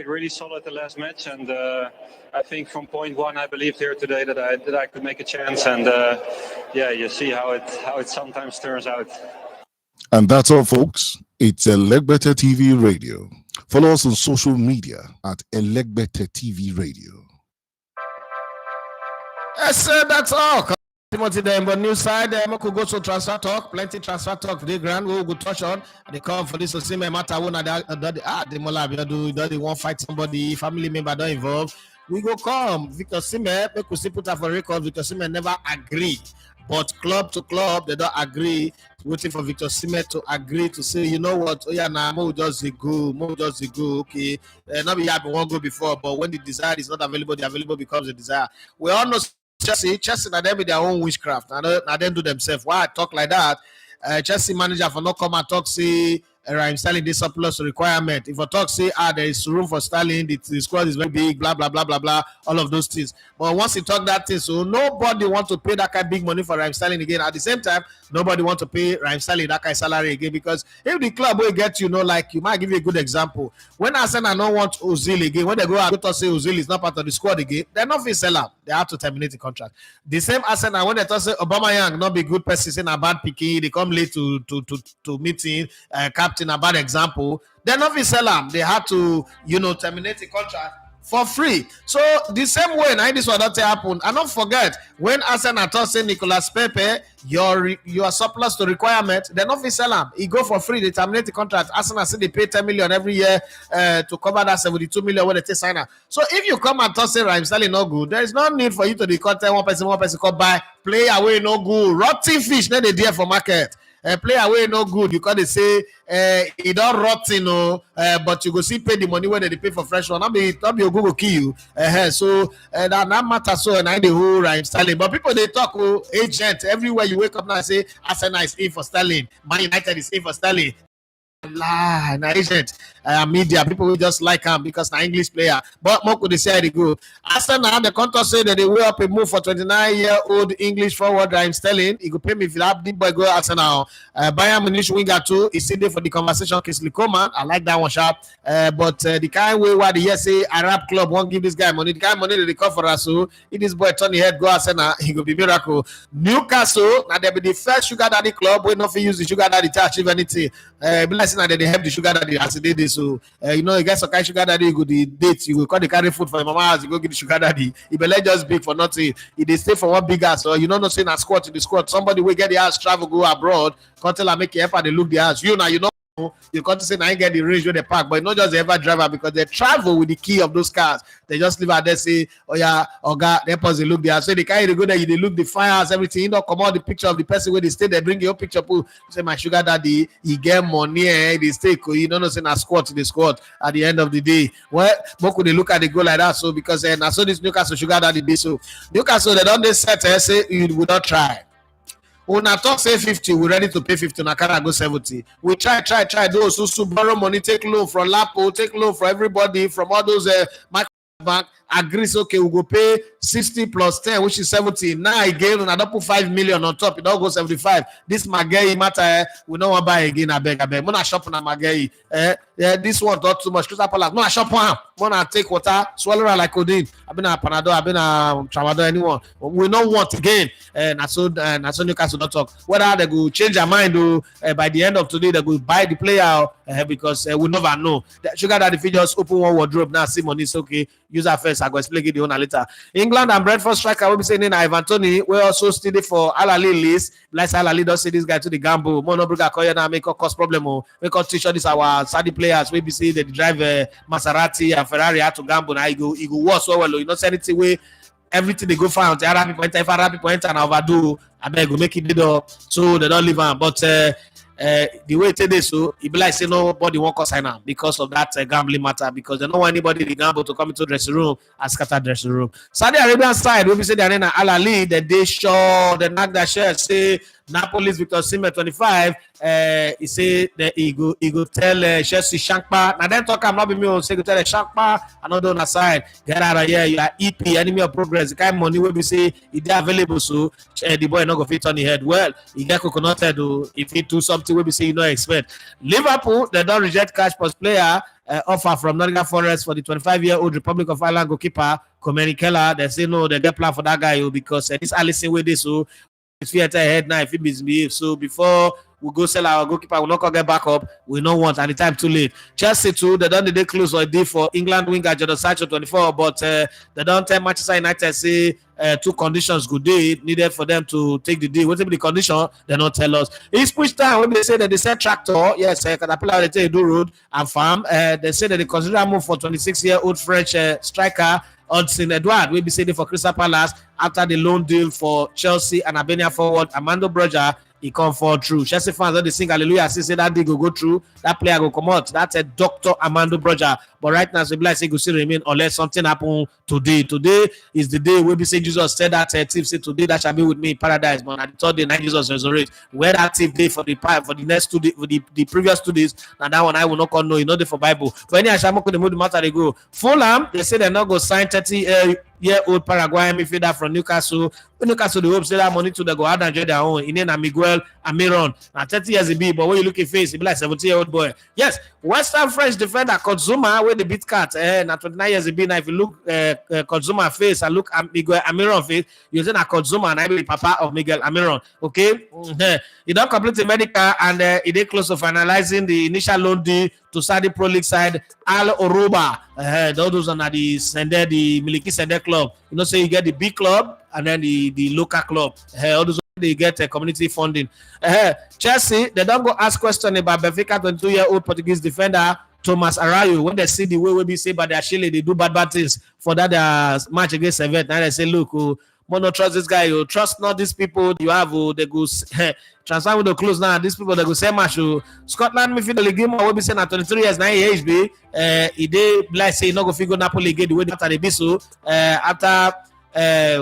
really solid the last match, and I think from point one I believed here today that I could make a chance, and you see how it sometimes turns out. And that's all, folks. It's Elegbete TV Radio. Follow us on social media at Elegbete TV Radio. Yes, that's all. Timothy then, but new side, we could go to transfer talk, plenty transfer talk today, grand. We will go touch on. They come for this Osimhen matter. The Mola they won't fight somebody, family member don't involve. We go come. Victor Osimhen, we could see put up for record. Victor Osimhen never agree, but club to club they don't agree. Waiting for Victor Osimhen to agree to say, you know what? Oh yeah, now more just go. Okay, not be happy won't go before, but when the desire is not available, the available becomes a desire. We all know. Chelsea now them with their own witchcraft. Now them do themselves. Why I talk like that? Chelsea manager for not come and talk say Raheem Sterling this surplus requirement. If I talk say there is room for Sterling, the squad is very big, blah blah blah blah blah, all of those things. But once he talk that thing, so nobody want to pay that kind of big money for Raheem Sterling again. At the same time, nobody want to pay Raheem Sterling that kind of salary again, because if the club will get like you might give you a good example. When Arsenal don't want Ozil again, when they go out to say Ozil is not part of the squad again, they're not fit sell out. They have to terminate the contract. The same Arsenal when they talk say Aubameyang not be good person, saying a bad picking, they come late to meeting captain a bad example. They're not fit sell out. They have to terminate the contract for free. So the same way now this will not happen. And don't forget when Arsenal thought say Nicolas Pepe your surplus to requirement, they're not fit sell him. He go for free. They terminate the contract. Arsenal say they pay 10 million every year to cover that 72 million when they take sign up. So if you come and talk say Raheem Sterling no good, there is no need for you to the content one person come buy play away no good. Rotten fish then they there for market. Play away no good. You can't say it don't rotten, but you go see pay the money when they pay for fresh one. Not be a Google kill you. So that matter so and I the whole Raheem Sterling. But people they talk agent everywhere you wake up now say Arsenal is in for Sterling, Man United is in for Sterling. An agent media people will just like him because an English player, but more could they say they go. Arsenal the contract say that they will up a move for 29-year-old English forward Raheem Sterling. He could pay me if that big boy go Arsenal. Bayern Munich winger too is sitting there for the conversation. Kingsley Coman, I like that one sharp. But the kind way why the say Arab club won't give this guy money. The kind of money that they cover us. So if this boy turn his head go Arsenal, he could be miracle. Newcastle now they be the first sugar daddy club we not use the sugar daddy to achieve anything. That they help the sugar daddy as they did. So you get some kind of sugar daddy, you go the date, you go call the carry food for your mama house, you go get the sugar daddy. If you let just big for nothing, if they stay for one big ass, or not saying a squat to the squad, somebody will get the house, travel, go abroad, can't tell her make you help and they look the house. You can't say I get the range where they park, but not just the ever driver because they travel with the key of those cars. They just leave out there say, oh yeah, oh God, they pause they look there. So they carry the go there, they look the fires, everything. You come out the picture of the person where they stay, they bring your picture. Say my sugar daddy, he get money, they stay. You don't know say na squat to the squat at the end of the day. Well, but could they look at the go like that? So because I saw this Newcastle sugar daddy day. So Newcastle they don't they set say you would not try. When I talk say 50, we're ready to pay 50. Nakara go 70. We try. Those who borrow money, take loan from Lapo, take loan from everybody, from all those micro bank. Agrees, okay, we go pay 60 plus 10, which is 70. Now again, and I don't put 5 million on top, it all go 75. This Magay matter, we don't want to buy again. I beg. When I shop on Magay, this one not too much. Crystal Palace, when I shop on, when I take water, swallow her like codeine. I've been a Panadol, I've been a Tramadol, anyone. We don't want again. And I saw Newcastle not talk. Whether they go change their mind, by the end of today, they go buy the player because we never know. Sugar that if you just open one wardrobe now, see money, it's okay. Use our first. I go explain it the owner later. England and Brentford striker will be saying Ivan Toney. We also study for Al Ahly list. Like Al Ahly don't say this guy to the gamble. Monobriga Koya now make a cost problem. Make us teach all these our Saudi players. We be see they drive Maserati and Ferrari out to gamble. Now he go worse well. You know, say anything way. Everything they go find. Arab people enter. If Arab people enter and overdo, I beg go make it did up. So they don't leave on. But the way today, so it be like say nobody won't sign up because of that gambling matter, because they don't want anybody to gamble to come into the dressing room and scatter dressing room. Saudi Arabian side, we say they're in Al Ahly, that they show the knock that share say Napoli's Victor Osimhen 25. He say that he go tell Chelsea Shankpa. Now then talk, I'm not be me. Say go tell Shankpa another on the side. Get out of here. You are EP enemy of progress. The kind of money we be say it available, so the boy not go fit on the head. Well, he get coconut head. If he do something we be say you don't expect. Liverpool they don't reject cash plus player offer from Nottingham Forest for the 25-year-old Republic of Ireland goalkeeper Komeni Keller. They say no, they get plan for that guy because this Allison with this so. If he enter ahead now, if he misbehave, so before we go sell our goalkeeper, we're not gonna get back up. We don't want at the time too late. Chelsea too, they done the day close or a day for England winger Jadon Sancho 24, but they don't tell Manchester United say 2 conditions good day needed for them to take the deal. What will be the condition? They don't tell us. It's push time when they say that they sell tractor, yes, Caterpillar they take do road and farm. They say that they consider a move for 26-year-old French striker Hudson Edouard will be saying for Crystal Palace after the loan deal for Chelsea and Albania forward Armando Broja. He come fall through. Chelsea fans they sing hallelujah. Say that deal go through. That player go come out. That's a Dr. Armando Broja. But right now, so like say go still remain unless something happen today. Today is the day we be say Jesus said that thief say today that shall be with me in paradise. But at the third day, night Jesus resurrect. Where that thief day for the next 2 days, for the previous 2 days, and that one I will not call no, you know, for Bible. But any Ashamoko the mood matter they go. Fulham, they say they're not go sign 30-year-old Paraguayan midfielder from Newcastle. Newcastle the hope say that money to the go out and enjoy their own. In name Miguel Amiron. Now 30 years he be, but when you look at face, he be like 70-year-old boy. Yes, Western French defender Kozuma where the beat cat. Now 29 years he be. Now if you look Kozuma face and look at Miguel Amiron face, you say that Kozuma and I be the papa of Miguel Amiron. Okay, he don't complete the medical and he did close to finalizing the initial loan deal to Saudi Pro League side Al Oroba. Those are the sender, the Miliki Sender club. You know, so you get the big club and then the local club. All those they get community funding. Chelsea, they don't go ask question about Benfica 22-year-old Portuguese defender Thomas Arayo. When they see the way we be say by their Chile, they do bad things for that match against Servette. Now they say, look, Mono trust this guy, you trust not these people you have, they go transfer with the close now. These people they go say much. Scotland midfielder Ligimo will be saying at 23 years now HB. He did like say no go figure Napoli again the way after the biso after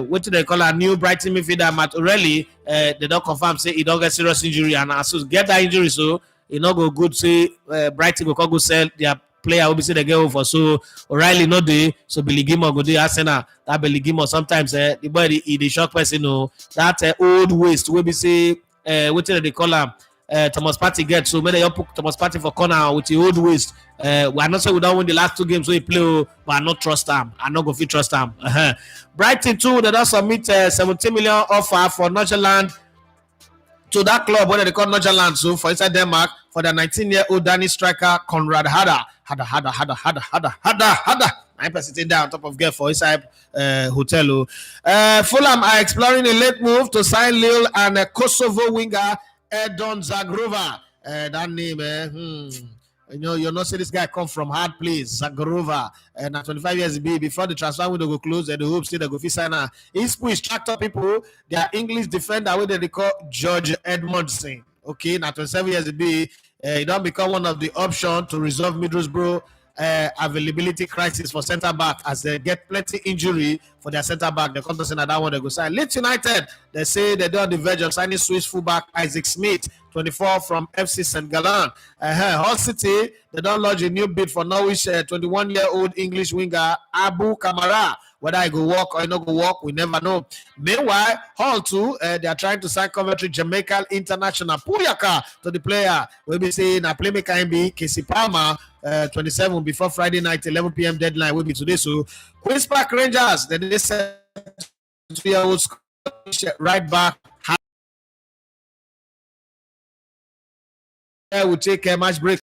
what do they call a new Brighton midfielder Matt O'Reilly. They don't confirm say he don't get serious injury and as soon get that injury so he not go good say Brighton go sell their player will be say they get over so O'Reilly no day so Billy Gilmore go do Arsenal that Billy Gilmore sometimes the boy the shock person that old waste will be say what do they call him Thomas Partey get so maybe they put Thomas Partey for corner with the old waste we are not saying we don't win the last 2 games so he play but I not trust him I not go fit trust him Brighton too they don't submit 17 million offer for Northern to that club where they call Northern so for inside Denmark for the 19-year-old Danish striker Conrad Hada. I'm sitting down on top of gear for inside hotel. Fulham are exploring a late move to sign Lille and Kosovo winger Edon Zagrova. That name, you're not saying this guy come from hard place, Zagrova. And at 25 years before the transfer window go close, and the hope still they go fit sign. He's pushed tractor people. Their English defender, where they call George Edmondson. Okay, now 27 years he don't become one of the options to resolve Middlesbrough availability crisis for centre back as they get plenty injury for their centre back. The contest in that one they go sign. Leeds United, they say they're on the verge of signing Swiss fullback Isaac Smith, 24 from FC St. Gallen. Hull City, they don't lodge a new bid for Norwich 21-year-old English winger Abu Kamara. Whether I go walk or I not go walk, we never know. Meanwhile, Hull too, they are trying to sign Coventry Jamaican international Puyaka to the player. We'll be saying a playmaker MB Casey Palmer, 27 before Friday night, 11 p.m. deadline will be today. So Queen's Park Rangers, they said 2-year-old right back. Will take a match break.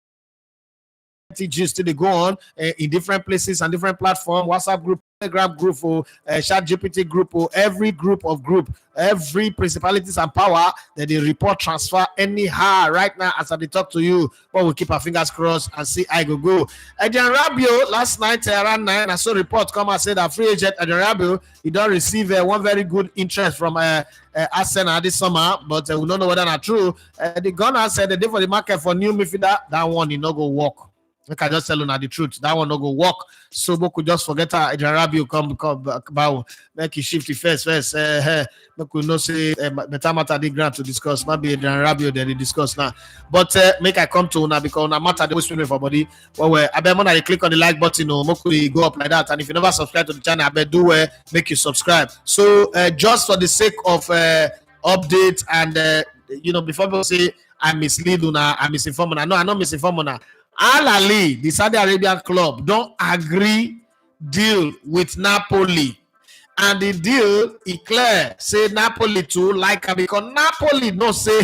Just to go on in different places and different platforms, WhatsApp group, Telegram group, or Chat GPT group, or every principalities and power that they report transfer anyhow right now as I talk to you. But we'll keep our fingers crossed and see I go. Adrian Rabiot last night around 9, I saw a report come and said that free agent Adrian Rabiot he don't receive one very good interest from Arsenal this summer, but we don't know whether that's true. The Gunner said the day for the market for new midfielder, that one he not go work. I can just tell you now the truth. That one not go work. So we could just forget Adrian Rabiot come make he shift the first. We could not say better matter the grant to discuss. Maybe Adrian Rabiot then they discuss now. But make I come to now because now matter the way for body. Well, I bet when click on the like button, we go up like that. And if you never subscribe to the channel, I bet do make you subscribe. So just for the sake of update and before people say I mislead you now, I misinform you. No, I'm not misinform you now. Al Ahly, the Saudi Arabian club, don't agree deal with Napoli. And the deal is clear. Say Napoli too, like because Napoli no say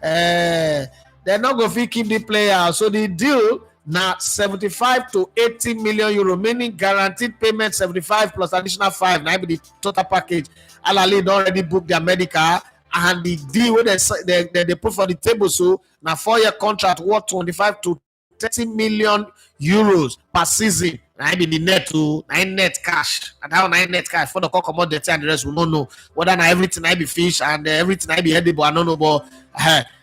they're not going to keep the player. So the deal now 75 to 80 million euro, meaning guaranteed payment 75 plus additional 5. Now be the total package. Al Ahly don't already book their medical. And the deal where they put for the table, so now 4-year contract worth 25 to 30 million euros per season. I be the net to 9 net cash. And how 9 net cash for the commodity and the rest we don't know. Whether now everything I be fish and everything I be edible, I don't know. But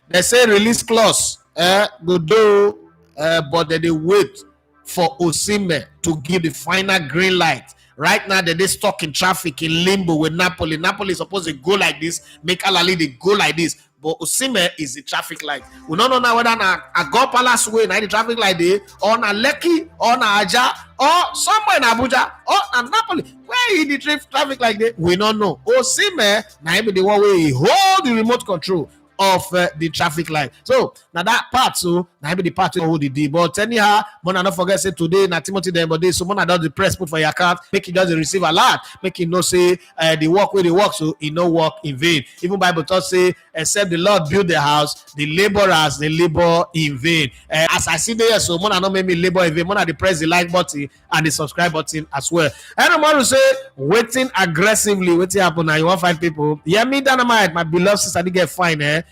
they say release clause go do, but they wait for Osimhen to give the final green light. Right now, they're stuck in traffic in limbo with Napoli. Napoli is supposed to go like this, make Al Ahly they go like this. But Osimhen is the traffic light. We don't know now whether a God Palace way, now the traffic light there, or na Lekki, or na Aja, or somewhere in Abuja, or na Napoli. Where is the traffic light there? We don't know. Osimhen now be the one way he hold the remote control of the traffic light. So now that part, so now be the part who hold the deal. But anyhow, Mona not forget say today na Timothy Dembele. So Mona does the press put for your account, make it doesn't receive a lot, make it no say the work where they work, so it no work in vain. Even Bible talk say, except the Lord build the house, the laborers they labor in vain. As I see there, so Mona not make me labor in vain. Mona the press the like button and the subscribe button as well. And I'm to say waiting aggressively, waiting happen now. You want to find people? Yeah, me Dynamite, my beloved sister, they get fine,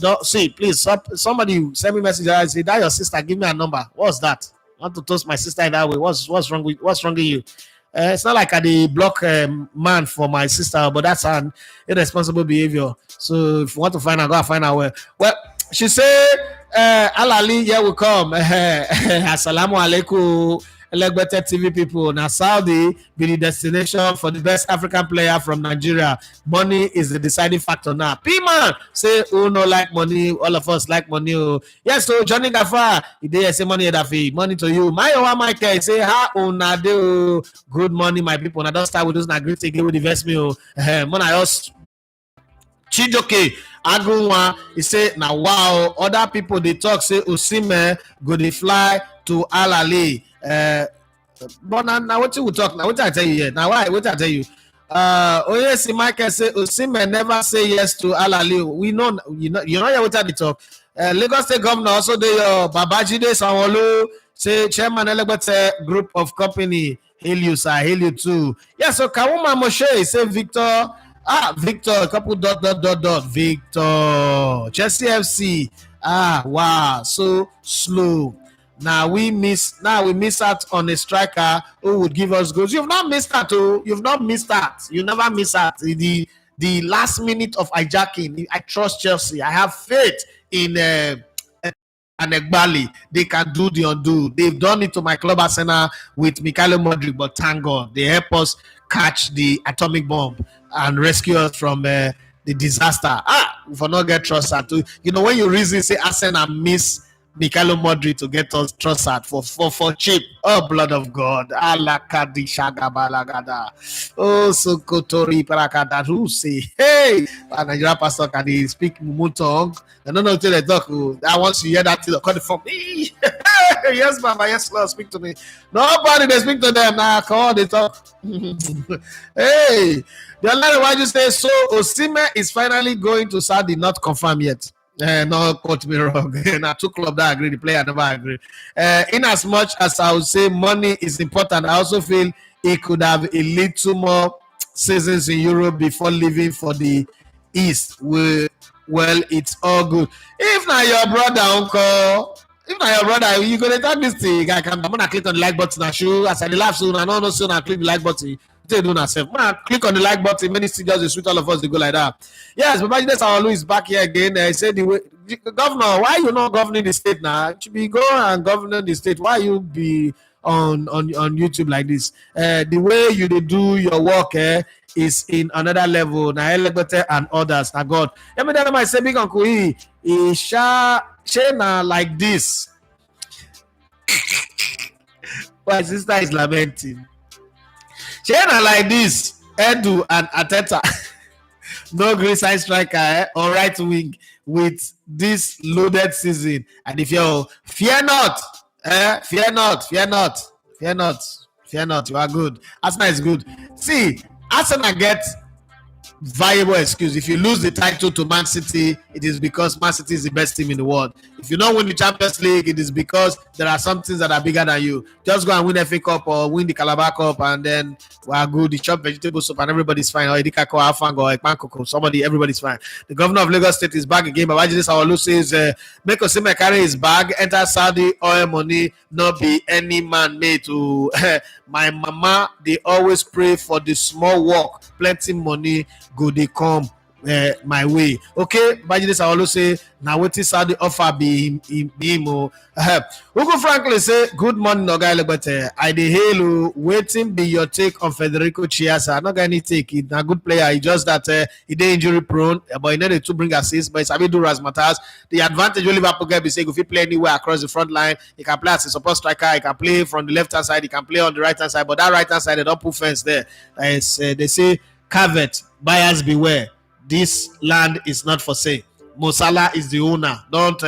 don't see, please. Somebody send me a message. I say that your sister. Give me a number. What's that? I want to toast my sister in that way. What's wrong with you? It's not like I the block man for my sister, but that's an irresponsible behavior. So if you want to find out, go and find out. Well, she said, Al Ahly, here we come. Assalamu alaikum. Elegbete TV people. Now Saudi be the destination for the best African player from Nigeria. Money is the deciding factor now. P-Man say, oh no, like money. All of us like money. Oh. Yes, so Johnny Gafar, they say money money to you. My own Michael say, ha una do good money, my people. Now don't start with those na great again with invest me. Mona us Chijoke Agunwa, he say now wow, other people they talk say Osimhen go they fly to Al Ahly. But now what you will talk now? What I tell you here? Now why? What I tell you? Yes, Michael say Osimhen never say yes to Al Ahly. We know you know what I talk. Lagos State Governor also the Babajide Sanwo-Olu say chairman Elegbete group of company hail you sir, hail you too. Yeah, so Kawuma Moshe say Victor. Victor, a couple ... Victor, Chelsea FC. Wow, so slow. Now we miss out on a striker who would give us goals. You've not missed out. You've not missed out. You never miss out. The last minute of hijacking. I trust Chelsea. I have faith in and Egbali, they can do the undo. They've done it to my club Arsenal with Mikhailo Modric, but thank God they help us catch the atomic bomb and rescue us from the disaster. For not get Trossard to, when you reason say Arsenal miss Mikhailo Modric to get us Trossard for cheap. Oh, blood of God. Alakadi shagabalagada. Oh, Sokotori Parakada. Who say, hey, Nigeria pastor can they speak Mumu tongue? I don't know until they talk. I want you hear that till call it for me. Yes, Mama, yes, Lord, speak to me. Nobody they speak to them now. Come on, they talk. Hey, the other one you say, so Osimhen is finally going to Saudi, not confirmed yet. No, quote me wrong. Now, two clubs that agree, the player never agree. In as much as I would say money is important, I also feel he could have a little more seasons in Europe before leaving for the East. Well, it's all good. If now your brother, uncle, if now your brother, you gonna talk this thing. I'm gonna click on the like button. As I laugh soon, I know soon. I click the like button. Do not self. Man, click on the like button. Many just the sweet all of us they go like that. Yes, but imagine that's our Louis back here again. I said the governor, why you not governing the state now? You should be go and govern the state. Why you be on YouTube like this? The way you do your work is in another level. Now Elegbete and others. Now God. Let me tell my say big uncle he share like this. My sister is lamenting. China like this, Edu and Ateta, no great side striker or right wing with this loaded season. And if you fear not, you are good. Arsenal is good. See, Arsenal get viable excuse. If you lose the title to Man City, it is because Man City is the best team in the world. If you don't win the Champions League, it is because there are some things that are bigger than you. Just go and win the FA Cup or win the Calabar Cup, and then we are good. The chop vegetable soup and everybody's fine. Or Edikako, Afang, or Ekpankoko, somebody, everybody's fine. The governor of Lagos State is back again. But Babajide Sanwo-Olu says, make Osimhen carry his bag, enter Saudi, oil money, not be any man made to. My mama, they always pray for the small work, plenty money, go they come my way. Okay, Babajide Sanwo-Olu say, now wetin Saudi offer be him. Ugo Franklin say, good morning, Oga Elegbete. I dey hail waiting be your take on Federico Chiesa. Not gonna take. He's a good player. He just that he dey injury prone, but he needed to bring assist. But it's a bit do razzmatazz. The advantage of Liverpool get be say if he play anywhere across the front line, he can play as a support striker. He can play from the left hand side. He can play on the right hand side. But that right hand side, they don't put fence there. As they say, caveat, buyers beware. This land is not for sale. Mo Salah is the owner. Don't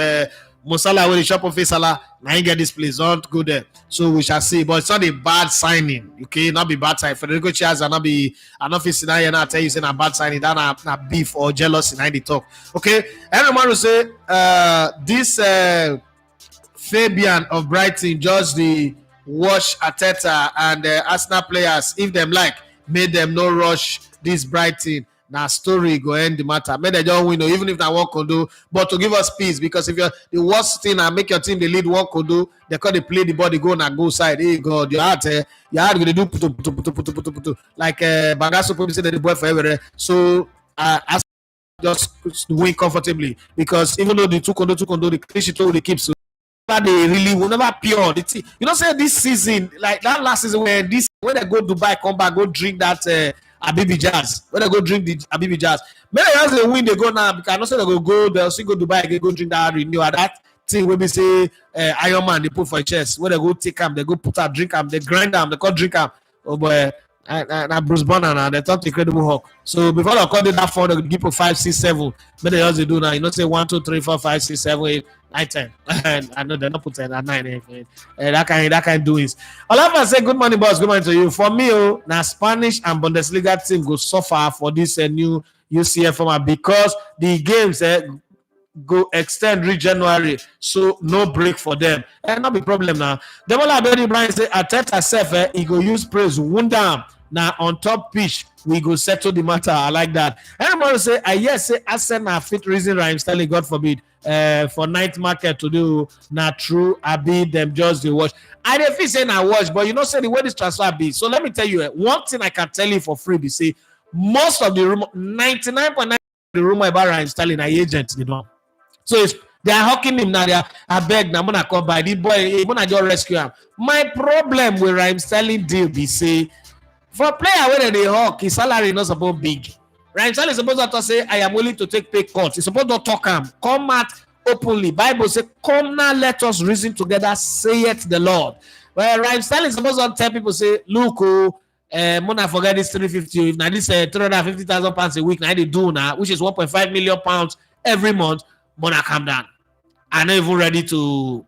Mo Salah when the shop of Salah. Now you get this place. Don't go there. So we shall see. But it's not a bad signing. Okay, not be bad signing. Federico Chiesa not be enough is now. I tell you saying a bad signing. That not beef or jealousy. Now they talk. Okay, everyone will say this Fabian of Brighton just the wash Arteta and Arsenal players if them like made them no rush this Brighton. Now story go end the matter. Maybe they don't win, even if they want to do, but to give us peace because if you're the worst thing and make your team the lead one could do, they call they play the body go and go side. Hey God, your heart gonna do putu. Like Bagasso probably said that the boy forever. So as just win comfortably because even though the two condo the clean sheet they keep so they really will never pure the team. You know, say this season, like that last season when they go Dubai, come back, go drink that Abibi Jazz. When they go drink the Abibi Jazz, maybe as they win, they go now because I know say they go, they'll still go Dubai, they go drink that renew that thing where we say Iron Man they put for a chest. When they go take them, they go put out drink them, they grind them, they call drink them. Oh boy, and Bruce Banner now they talk Incredible Hulk. So before they call it that 4, they give for 5, 6, 7. Maybe else they do now. You know, say 1, 2, 3, 4, 5, 6, 7, 8, 9, 10. And I know they're not put 10 at 9. That kind of doings. All of us say good morning, boss. Good morning to you. For me, now Spanish and Bundesliga team go suffer for this new UCL format because the games go extend reach January, so no break for them. And not be problem now. Demola Abedi Brian say Arteta self he go use praise wound down. Now on top pitch, we go settle the matter. I like that. Everybody say, I yes say Arsenal fit reason Raheem Sterling, God forbid, for night market to do not true. I be them just the watch. I don't feel saying I watch, but you know say the way this transfer be. So let me tell you one thing I can tell you for free. Be say most of the rumor, 99.9% of the rumor about Raheem Sterling are agents, you know. So it's They are hawking him now. I beg now. Mona come by the boy. Mona just rescue him. My problem with Raheem Sterling deal be say for player where they hawk, his salary not supposed big. Raheem Sterling is supposed to say, I am willing to take pay cuts. He's supposed to talk him. Come out openly. Bible say, come now, let us reason together, saith the Lord. Well, Raheem Sterling is supposed to tell people, say, look, Mona forget this 350. If now this 350,000 pounds a week, now they do now, which is 1.5 million pounds every month. Mona calm down. I'm not even ready to.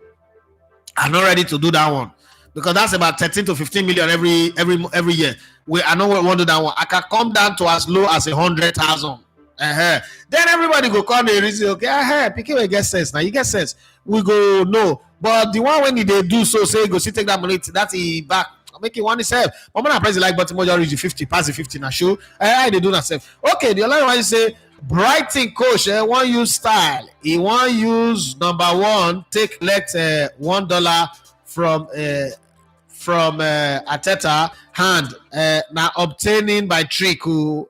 I'm not ready to do that one because that's about 13 to 15 million every year. I know we want to do that one. I can come down to as low as 100,000. Then everybody go call me and say, okay, pick it get sense. Now you get sense. We go no, but the one when they do so say go see take that money. That's he back. Make it one itself. But when I press the like button, more reach the 50, pass the 50 now. Show they do that self. Okay, the other one say Brighton coach want use style. He want use number one. Take let $1 from Arteta hand now obtaining by trick who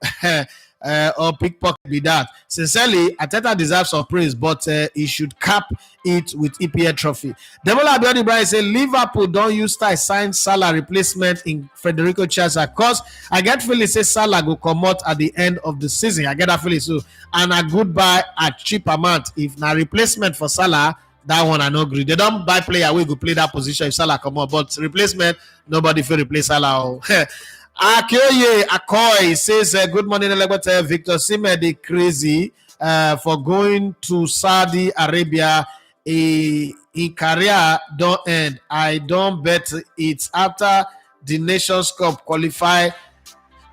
or pickpocket be that. Sincerely, Arteta deserves some praise, but he should cap it with EPL trophy. Demola Abiodi Brian say Liverpool don't use style sign Salah replacement in Federico Chiesa because I get feeling say Salah go come out at the end of the season. I get that feeling so and a goodbye at cheap amount. If na replacement for Salah, that one I no agree. They don't buy player we go play that position if Salah come out, but replacement nobody feel replace Salah. Akioye Akoy says, good morning, Victor Osimhen, the crazy for going to Saudi Arabia. In career don't end. I don't bet it's after the Nations Cup qualify.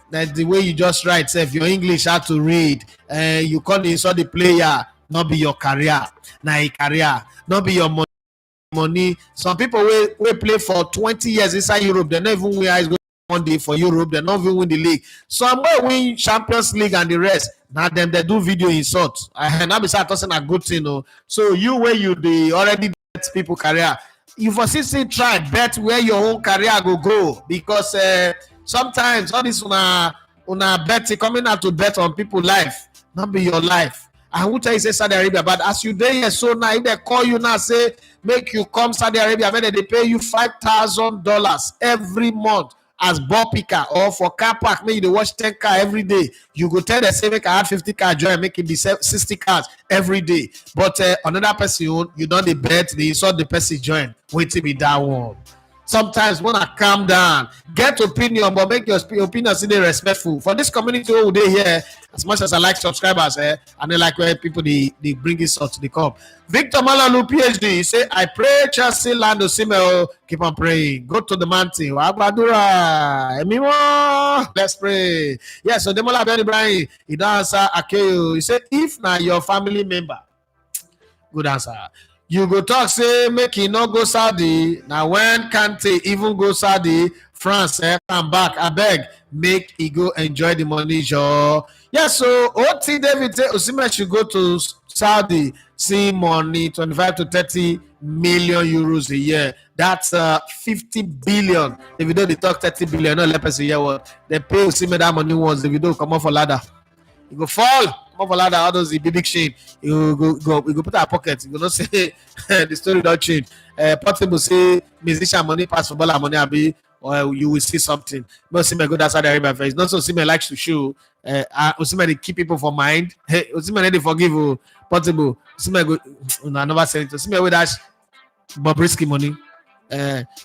That the way you just write, say if your English had to read, you can't insult the player, not be your career. Now a career, not be your money. Some people will play for 20 years inside Europe. They never win eyes one day for Europe. They not even win the league. Some will win Champions League and the rest. Now them they do video insult. Now besides tossing a good thing. No. So you where you the already bet people career. You for still try bet where your own career go because sometimes all this una bet coming out to bet on people's life, not be your life. I will tell you say Saudi Arabia, but as you there so now if they call you now say make you come Saudi Arabia, when they pay you $5,000 every month as ball picker or for car park, maybe they watch 10 car every day. You go tell them say make I add 50 car join, make it be 60 cars every day. But another person you don't the bet, they insult the person join. Wait till be that one. Sometimes when I calm down, get opinion, but make your opinion still respectful. For this community who they here, as much as I like subscribers, and they like where people they bring this out to the cup. Victor Malalu, PhD, he say, I pray Chelsea land Osimhen. Keep on praying. Go to the mountain. Let's pray. Yeah, so Demola Abiodi Brian, he don't answer Akeyo. He said, if now your family member, good answer. You go talk say make he not go Saudi. Now when Kante even go Saudi, France come back. I beg make he go enjoy the money, Joe. Yeah, so OT David say Osimhen should go to Saudi, see money 25 to 30 million euros a year. That's 50 billion. If you don't talk 30 billion, no let us hear what they pay Osimhen that money once. If you don't come off a ladder, you go fall. Come off a ladder, all those the big shame. You go put our pocket. You go not say the story don't change. Portable say musician money pass footballer money abi, or you will see something. But Osimhen go that Saudi Arabia face. Not so Osimhen likes to show. Osimhen they keep people for mind. Hey, Osimhen they forgive you. Portable. Osimhen go. I never say it. Osimhen with that Bobrisky money.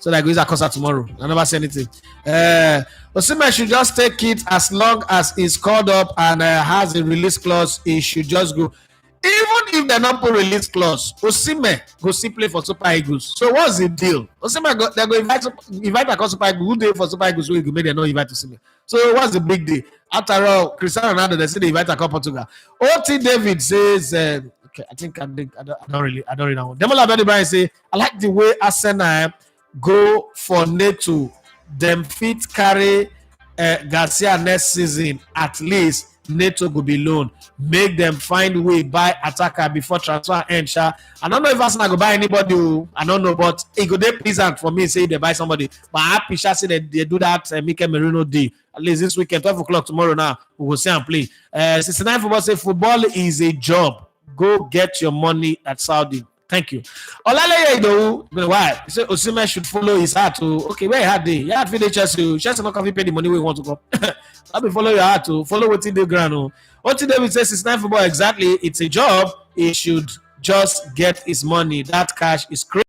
So that goes a concert tomorrow. I never say anything. Osimhen should just take it as long as it's called up and has a release clause. He should just go. Even if they not put release clause, Osimhen go see play for Super Eagles. So what's the deal? Osimhen they go invite a Super Eagles. Who day for Super Eagles? So you make them not invite Osimhen. So what's the big deal? After all, Cristiano Ronaldo they say they invite a couple Portugal. OT David says. Okay, I don't really know. Demola Abiodi Brian say I like the way Arsenal go for Neto. Them fit carry Garcia next season. At least Neto go be loan. Make them find way buy attacker before transfer end. I don't know if Arsenal go buy anybody. I don't know, but it go dey pleasant for me say they buy somebody. But I happy say they do that Mikel Merino day. At least this weekend, 12 o'clock tomorrow now, we will see and play. 69 football say football is a job. Go get your money at Saudi. Thank you. Olaleye Idowu, why? He said Osimhen should follow his heart to. Okay, where had they? You had to Chelsea. Chelsea not going to pay the money we want to go. I'll be follow your heart to follow what they grant. What David says is not football exactly. It's a job. He should just get his money. That cash is crazy.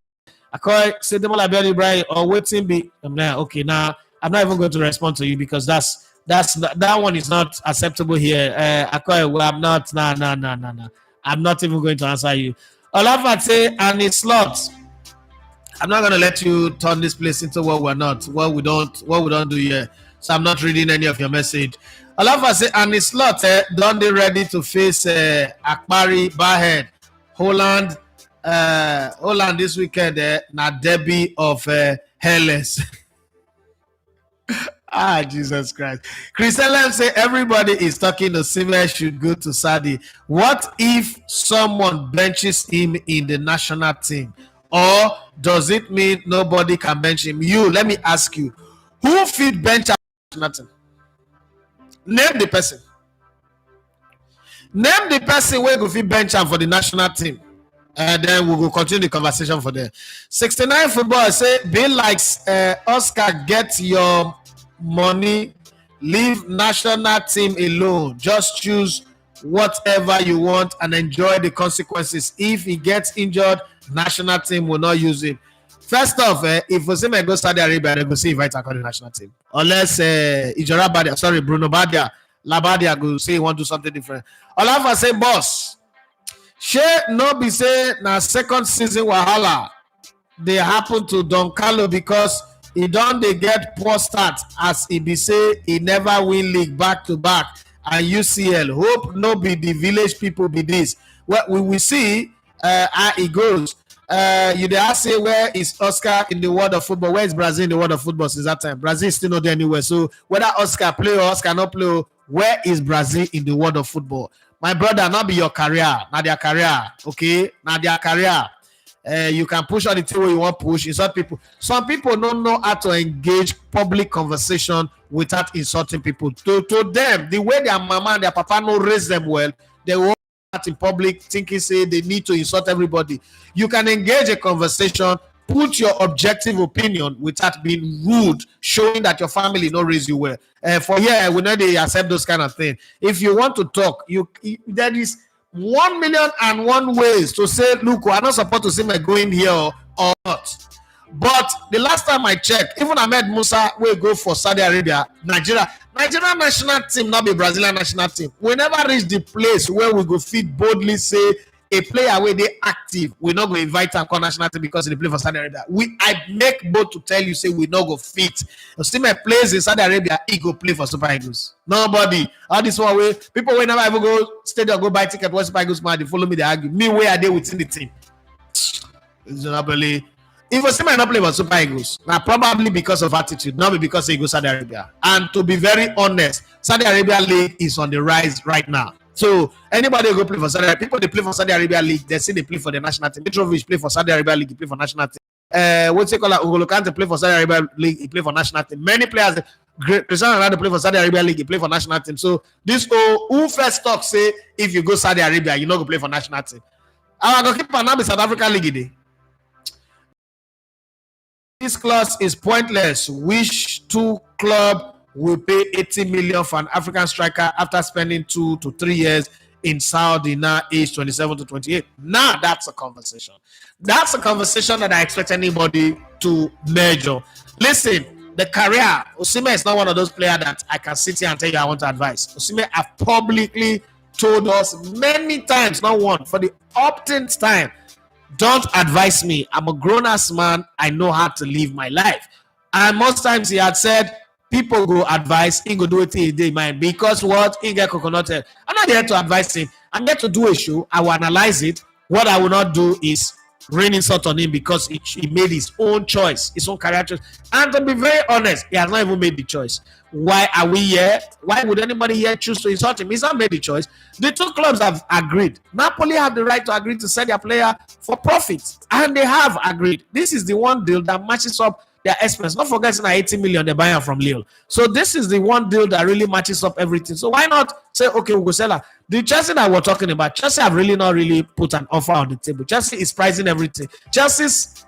I say them all about Ibrahim or waiting be. Okay, now I'm not even going to respond to you because that one is not acceptable here. Well, I'm not. No. I'm not even going to answer you. Olafate and his slots. I'm not going to let you turn this place into what we're not, what we don't do here. So I'm not reading any of your message. Olafate and his slots. Don't they ready to face Akbari Bahed, Holland this weekend? Na Derby of Hellas. Jesus Christ. Chris Ellen say everybody is talking to Osimhen should go to Saudi. What if someone benches him in the national team? Or does it mean nobody can bench him? Let me ask you, who fit bench nothing? Name the person. Name the person where go fit bench him for the national team. And then we will continue the conversation for there. 69 football say be like Oscar, get your money, leave national team alone, just choose whatever you want and enjoy the consequences. If he gets injured, national team will not use him. First off, if Osimhen goes Saudi Arabia, they go see invite to the national team, unless Bruno Labadia go say he want to do something different. Olafa say boss shey no be say na second season wahala they happen to Don Carlo because he don dey get poor start as he be say he never win league back to back and UCL. Hope no be the village people be this. Well, we will see how it goes. You dey ask say where is Oscar in the world of football? Where is Brazil in the world of football since that time? Brazil is still not there anywhere. So whether Oscar play or Oscar not play, where is Brazil in the world of football? My brother, not be your career, not their career. Okay, not their career. You can push on the thing where you want to push. Insult people. Some people don't know how to engage public conversation without insulting people. To them, the way their mama and their papa no raise them well, they will out in public thinking say they need to insult everybody. You can engage a conversation, put your objective opinion without being rude, showing that your family not raise you well. For here, we know they accept those kind of things. If you want to talk, there is 1,000,001 ways to say, look, I'm not supposed to see me going here or not. But the last time I checked, even Ahmed Musa will go for Saudi Arabia, Nigeria national team, not the Brazilian national team. We never reach the place where we go fit boldly say a player where they active, we not go invite and call national team because they play for Saudi Arabia. I make both to tell you say we not go fit. Osimhen plays in Saudi Arabia, he go play for Super Eagles. Nobody. All this one way, people will never ever go stadium, go buy ticket, watch Super Eagles, man, they follow me, they argue. Me, where are they within the team? It's not really. If Osimhen not play for Super Eagles, now probably because of attitude, not because he goes Saudi Arabia. And to be very honest, Saudi Arabia league is on the rise right now. So anybody go play for Saudi Arabia, people they play for Saudi Arabia league, they say they play for the national team. Mitrovic play for Saudi Arabia league, he play for national team. What's it called? N'Golo Kante play for Saudi Arabia league, he play for national team. Many players, Cristiano Ronaldo play for Saudi Arabia league, he play for national team. So this who first talk say if you go Saudi Arabia, you not go play for national team. Our goalkeeper now be South African league today. This clause is pointless. Which two club will pay 80 million for an African striker after spending 2 to 3 years in Saudi, now age 27 to 28? Now that's a conversation. That's a conversation that I expect anybody to measure. Listen, the career, Osimhen is not one of those players that I can sit here and tell you I want to advise. Osimhen have publicly told us many times, not one, for the uptenth time, don't advise me. I'm a grown-ass man. I know how to live my life. And most times he had said, people go advise, he go do it in day mind. Because what? He get coconut head. I'm not here to advise him. I'm there to do a show. I will analyze it. What I will not do is rain insult on him because he made his own choice, his own career choice. And to be very honest, he has not even made the choice. Why are we here? Why would anybody here choose to insult him? He's not made the choice. The two clubs have agreed. Napoli have the right to agree to sell their player for profit. And they have agreed. This is the one deal that matches up their expense. Not forgetting that 80 million they buy her from Lille. So this is the one deal that really matches up everything. So why not say, okay, we'll go sell her? The Chelsea that we're talking about, Chelsea have really not really put an offer on the table. Chelsea is pricing everything. Chelsea's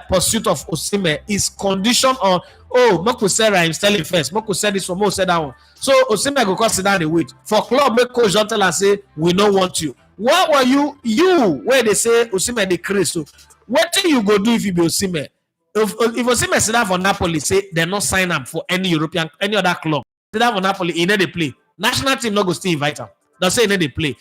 pursuit of Osimhen is conditioned on, Moku said I'm selling first. Moku said this one, Moku said that one. So Osimhen go come sit down and wait. For club, make coach don't tell and say, we don't want you. What were you where they say Osimhen decrease? So what do you go do if you be Osimhen? If Osimhen sit down for Napoli, say they're not sign up for any other club. Sit down for Napoli, he need to play. National team not go still invite him. Don't say he need to play.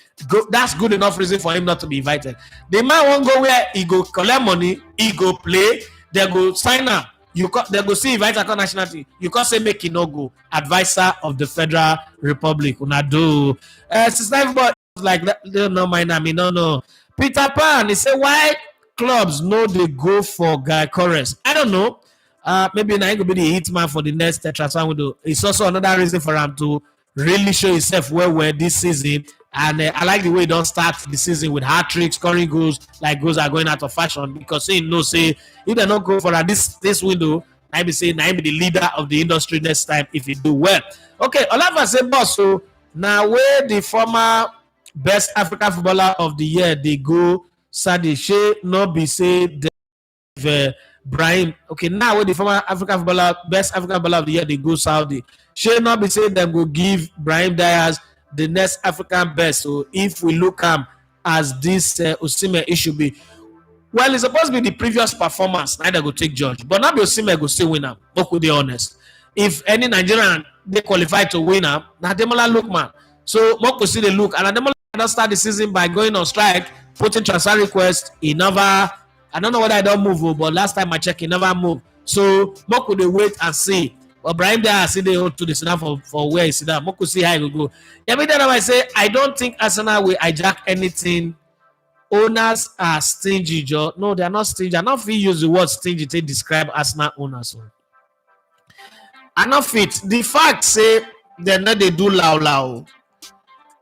That's good enough reason for him not to be invited. The man won't go where he go collect money, he go play, they go sign up. They go see invite a national team. You can't say make it no go. Advisor of the Federal Republic. Una do. Sister, like that, they don't mind. I mean, no. Peter Pan, he said, why clubs know they go for Guy Corres? I don't know. Maybe now he could be the hitman for the next transfer window. It's also another reason for him to really show himself where this season. And I like the way he don't start the season with hat tricks, scoring goals, like goals are going out of fashion, because he knows, say, if they don't go for this window, I be saying I be the leader of the industry next time if he do well. Okay, Olava say, boss, so now where the former best African footballer of the year they go, Sadi Shea no be say Brahim. Okay, now where the former best African footballer of the year they go Saudi. Shea not be say them go give Brahim Diaz the next African best. So if we look as this Osimhen, it should be. Well, it's supposed to be the previous performance. Neither go take judge, but not be Osimhen go still win them. Look, be honest. If any Nigerian they qualify to win them, now Ademola look man. So Moko see the look, and Ademola not start the season by going on strike, putting transfer request. He never. I don't know whether I don't move, but last time I checked, he never moved. So Moko they wait and see. But Brahim there see they hold to the Arsenal for where he sit down. Moko see how he go. Every time I say I don't think Arsenal will hijack anything. Owners are stingy, Joe. No, they are not stingy. I not fit use the word stingy to describe Arsenal owners. So. I not fit. The fact say they not they do loud.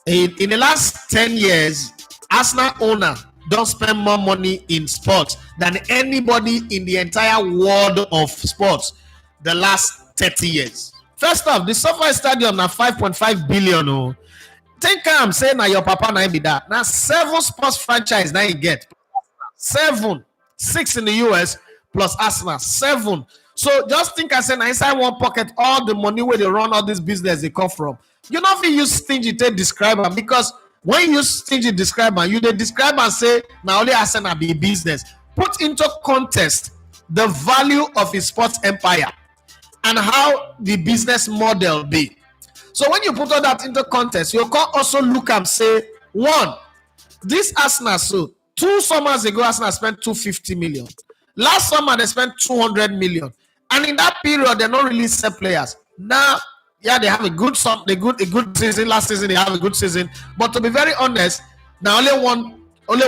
In the last 10 years, Arsenal owner don't spend more money in sports than anybody in the entire world of sports the last 30 years. First off, the SoFi Stadium na 5.5 billion. Oh. Think I'm saying now your papa na be that. Now 7 sports franchise now you get. 7. 6 in the US plus Arsenal. 7. So just think I say now inside one pocket all the money where they run all this business they come from. You know if you use stingy to describe them, because when you use stingy describe them, you they describe and say now only Arsenal be business. Put into context the value of his sports empire and how the business model be. So when you put all that into context, you can also look and say, one, this Arsenal, so 2 summers ago, Arsenal spent 250 million. Last summer, they spent 200 million. And in that period, they're not really set players. Now, yeah, they have a good season. Last season, they have a good season. But to be very honest, now only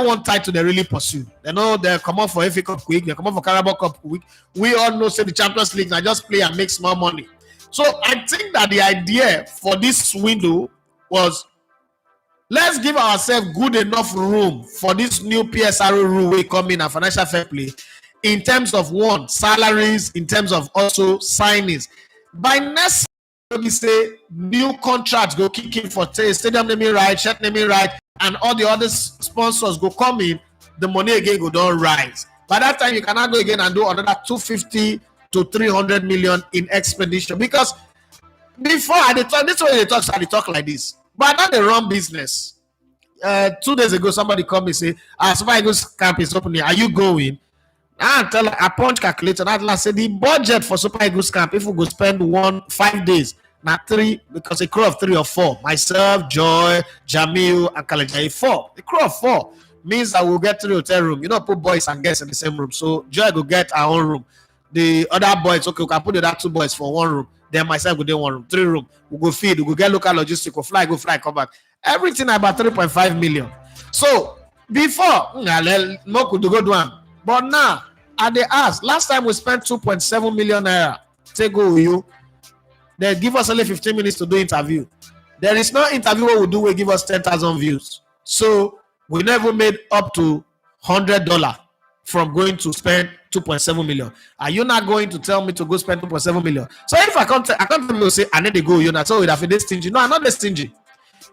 one title they really pursue. They know they come up for FA Cup quick, they come up for Carabao Cup quick. We all know, say the Champions League, now just play and make small money. So I think that the idea for this window was, let's give ourselves good enough room for this new PSRO rule we come in and financial fair play in terms of one, salaries, in terms of also signings. By next year, we say new contracts go kick in for stadium naming right, shirt naming right, and all the other sponsors go come in, the money again go down rise. By that time, you cannot go again and do another 250 to 300 million in expenditure. Because before I talk, this way they talk like this. But now they run business. 2 days ago, somebody called me and say, Super Eagles camp is opening. Are you going? I punch calculator. I said the budget for Super Eagles camp, if we go spend 5 days, not 3, because a crew of 3 or 4. Myself, Joy, Jamil, and Kalejai, 4. The crew of 4 means that we'll get 3 hotel room. You know, put boys and girls in the same room. So Joy will get our own room. The other boys, okay, we can put the other 2 boys for 1 room. Then myself will do 1 room, 3 room. We go feed, we go get local logistics, go fly, come back. Everything about 3.5 million. So before, Mo could go do one. But now, at the ask, last time we spent 2.7 million naira. Take go with you. They give us only 15 minutes to do interview. There is no interview what we do, we give us 10,000 views. So we never made up to $100 from going to spend 2.7 million. Are you not going to tell me to go spend 2.7 million? So if I can't tell you say I need to go, you know, so if I stingy. No, I'm not stingy.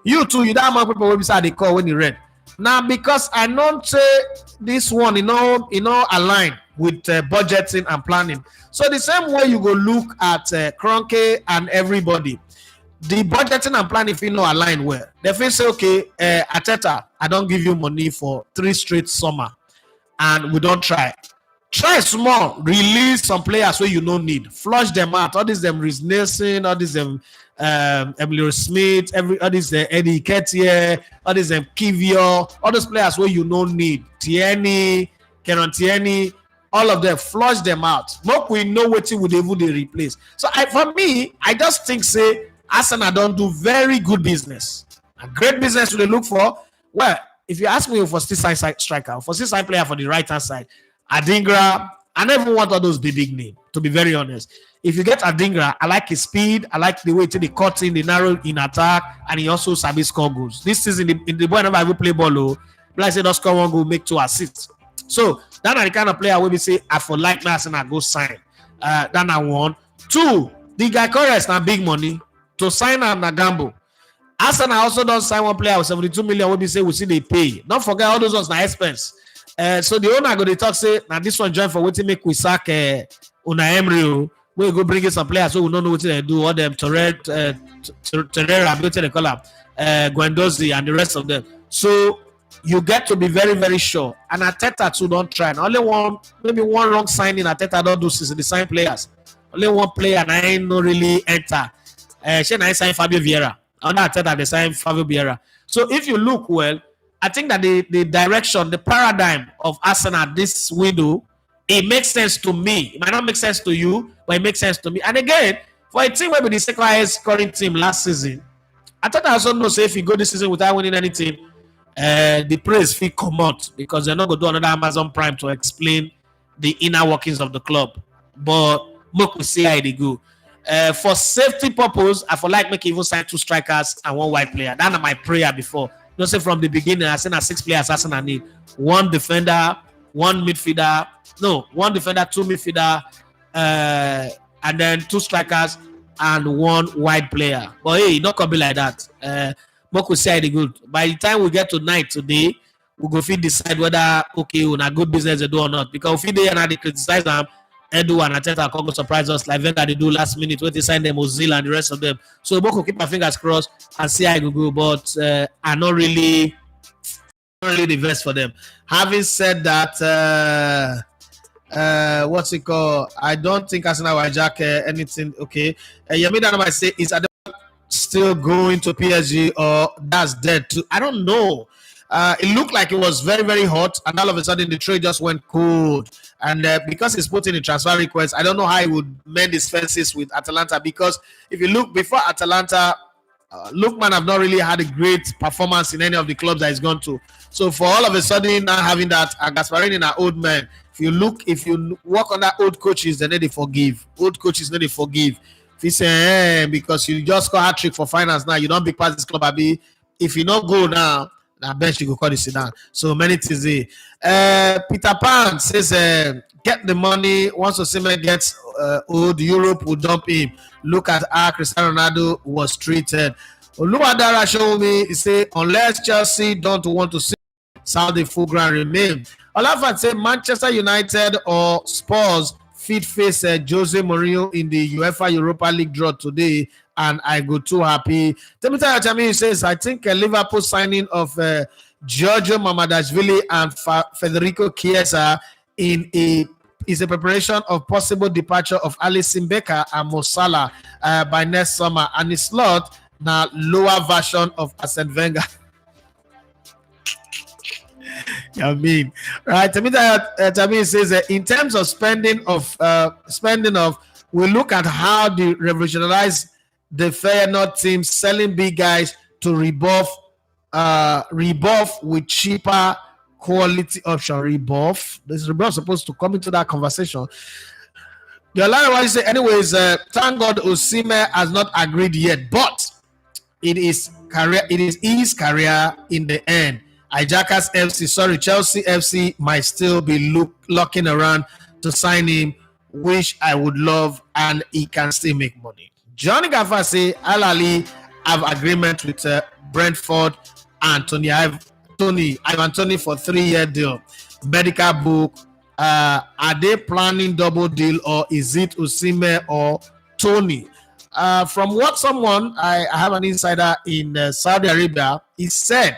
You too, you don't have people will be sad they call when you read. Now because I don't say this one, you know, align with budgeting and planning. So the same way you go look at Kroenke and everybody, the budgeting and planning if you know align well. They feel say okay, Arteta, I don't give you money for 3 straight summer, and we don't try. Try small, release some players where you don't need, flush them out. All these them Reece Nelson, all these them Emilio Smith, all these Eddie Nketiah, all these them Kivio, all those players where you don't need. Tierney, Kenan Tierney, all of them, flush them out. But we know what you would able to replace. So for me, I just think say Arsenal don't do very good business. A great business to look for. Well, if you ask me for still side striker, for still side player for the right hand side, Adingra, I never want all those big name, to be very honest. If you get Adingra, I like his speed, I like the way he cut in the narrow in attack, and he also sabi score goals. This season, in the boy never ever play ball, like I say, don't score 1 goal, make 2 assists. So that are the kind of player where we say I for like Arsenal go sign. That I 1. 2, the guy Corres na big money to sign him na gamble. Arsenal also don't sign one player with 72 million. What we say we see they pay. Don't forget all those ones na expense. So the owner go to talk say now this one join for what to make we sack Una Emery. We go bring in some players so we don't know what they do. All them Torreira, they call them Guendouzi and the rest of them. So you get to be very very sure. And Arteta too don't try. And only one maybe one wrong signing Arteta don't do since the sign players. Only one player and I ain't no really enter. She na sign Fabio Vieira. Under Arteta they sign Fabio Vieira. So if you look well, I think that the direction, the paradigm of Arsenal this window, it makes sense to me. It might not make sense to you, but it makes sense to me. And again, for a team where the second highest scoring team last season, I thought I also know say if you go this season without winning anything, the praise fee come out because they're not going to do another Amazon Prime to explain the inner workings of the club. But look, we see how they go. For safety purpose, I feel like make even sign 2 strikers and 1 wide player. That's my prayer before. Don't say from the beginning, I said 6 players Arsenal need. 1 defender, 1 midfielder. No, 1 defender, 2 midfielder, and then 2 strikers and 1 wide player. But hey, not gonna be like that. But we say it good. By the time we get to night today, we go fit decide whether okay, we're not good business to do or not. Because if they and they criticize them, Edu and Arteta come to surprise us like Wenger they do last minute when they sign them Ozil and the rest of them. So we will keep our fingers crossed and see how it will go. But I'm not really the best for them. Having said that, what's it called? I don't think Arsenal will hijack anything. Okay, Yamida might say is Adebayo still going to PSG or that's dead too? I don't know. It looked like it was very, very hot, and all of a sudden the trade just went cold. And because he's put in a transfer request, I don't know how he would mend his fences with Atalanta. Because if you look before Atalanta, Lookman have not really had a great performance in any of the clubs that he's gone to. So for all of a sudden now having that Gasparini an old man, if you work on that old coaches, then they forgive. Old coaches they forgive. If you say because you just got hat trick for finance now, you don't be past this club, Abi. If you not go now, I bet you go call this down. So many things there. Peter Pan says, get the money. Once Osimhen gets old, Europe will dump him. Look at how Cristiano Ronaldo was treated. Oluwadara show me, he say, unless Chelsea don't want to see Saudi full ground remain. Olafan say Manchester United or Spurs fit face Jose Mourinho in the UEFA Europa League draw today, and I go too happy. Temita Achami says, I think Liverpool signing of Giorgio Mamadashvili and Federico Chiesa is a preparation of possible departure of Alisson Becker and Mo Salah by next summer, and it's not now lower version of Arsene Wenger. I mean, right? Tamir says in terms of spending of, we look at how they revolutionized the Feyenoord team, selling big guys to rebuff with cheaper quality option. Rebuff. This rebuff supposed to come into that conversation. The line why you say, anyways, thank God Osimhen has not agreed yet, but it is his career in the end. Hijackers FC, sorry, Chelsea FC might still be looking around to sign him, which I would love, and he can still make money. Johnny Gaffa say Al Ali have agreement with Brentford and Ivan Toney for 3-year deal. Medical book. Are they planning double deal, or is it Osimhen or Tony? From what someone, I have an insider in Saudi Arabia, he said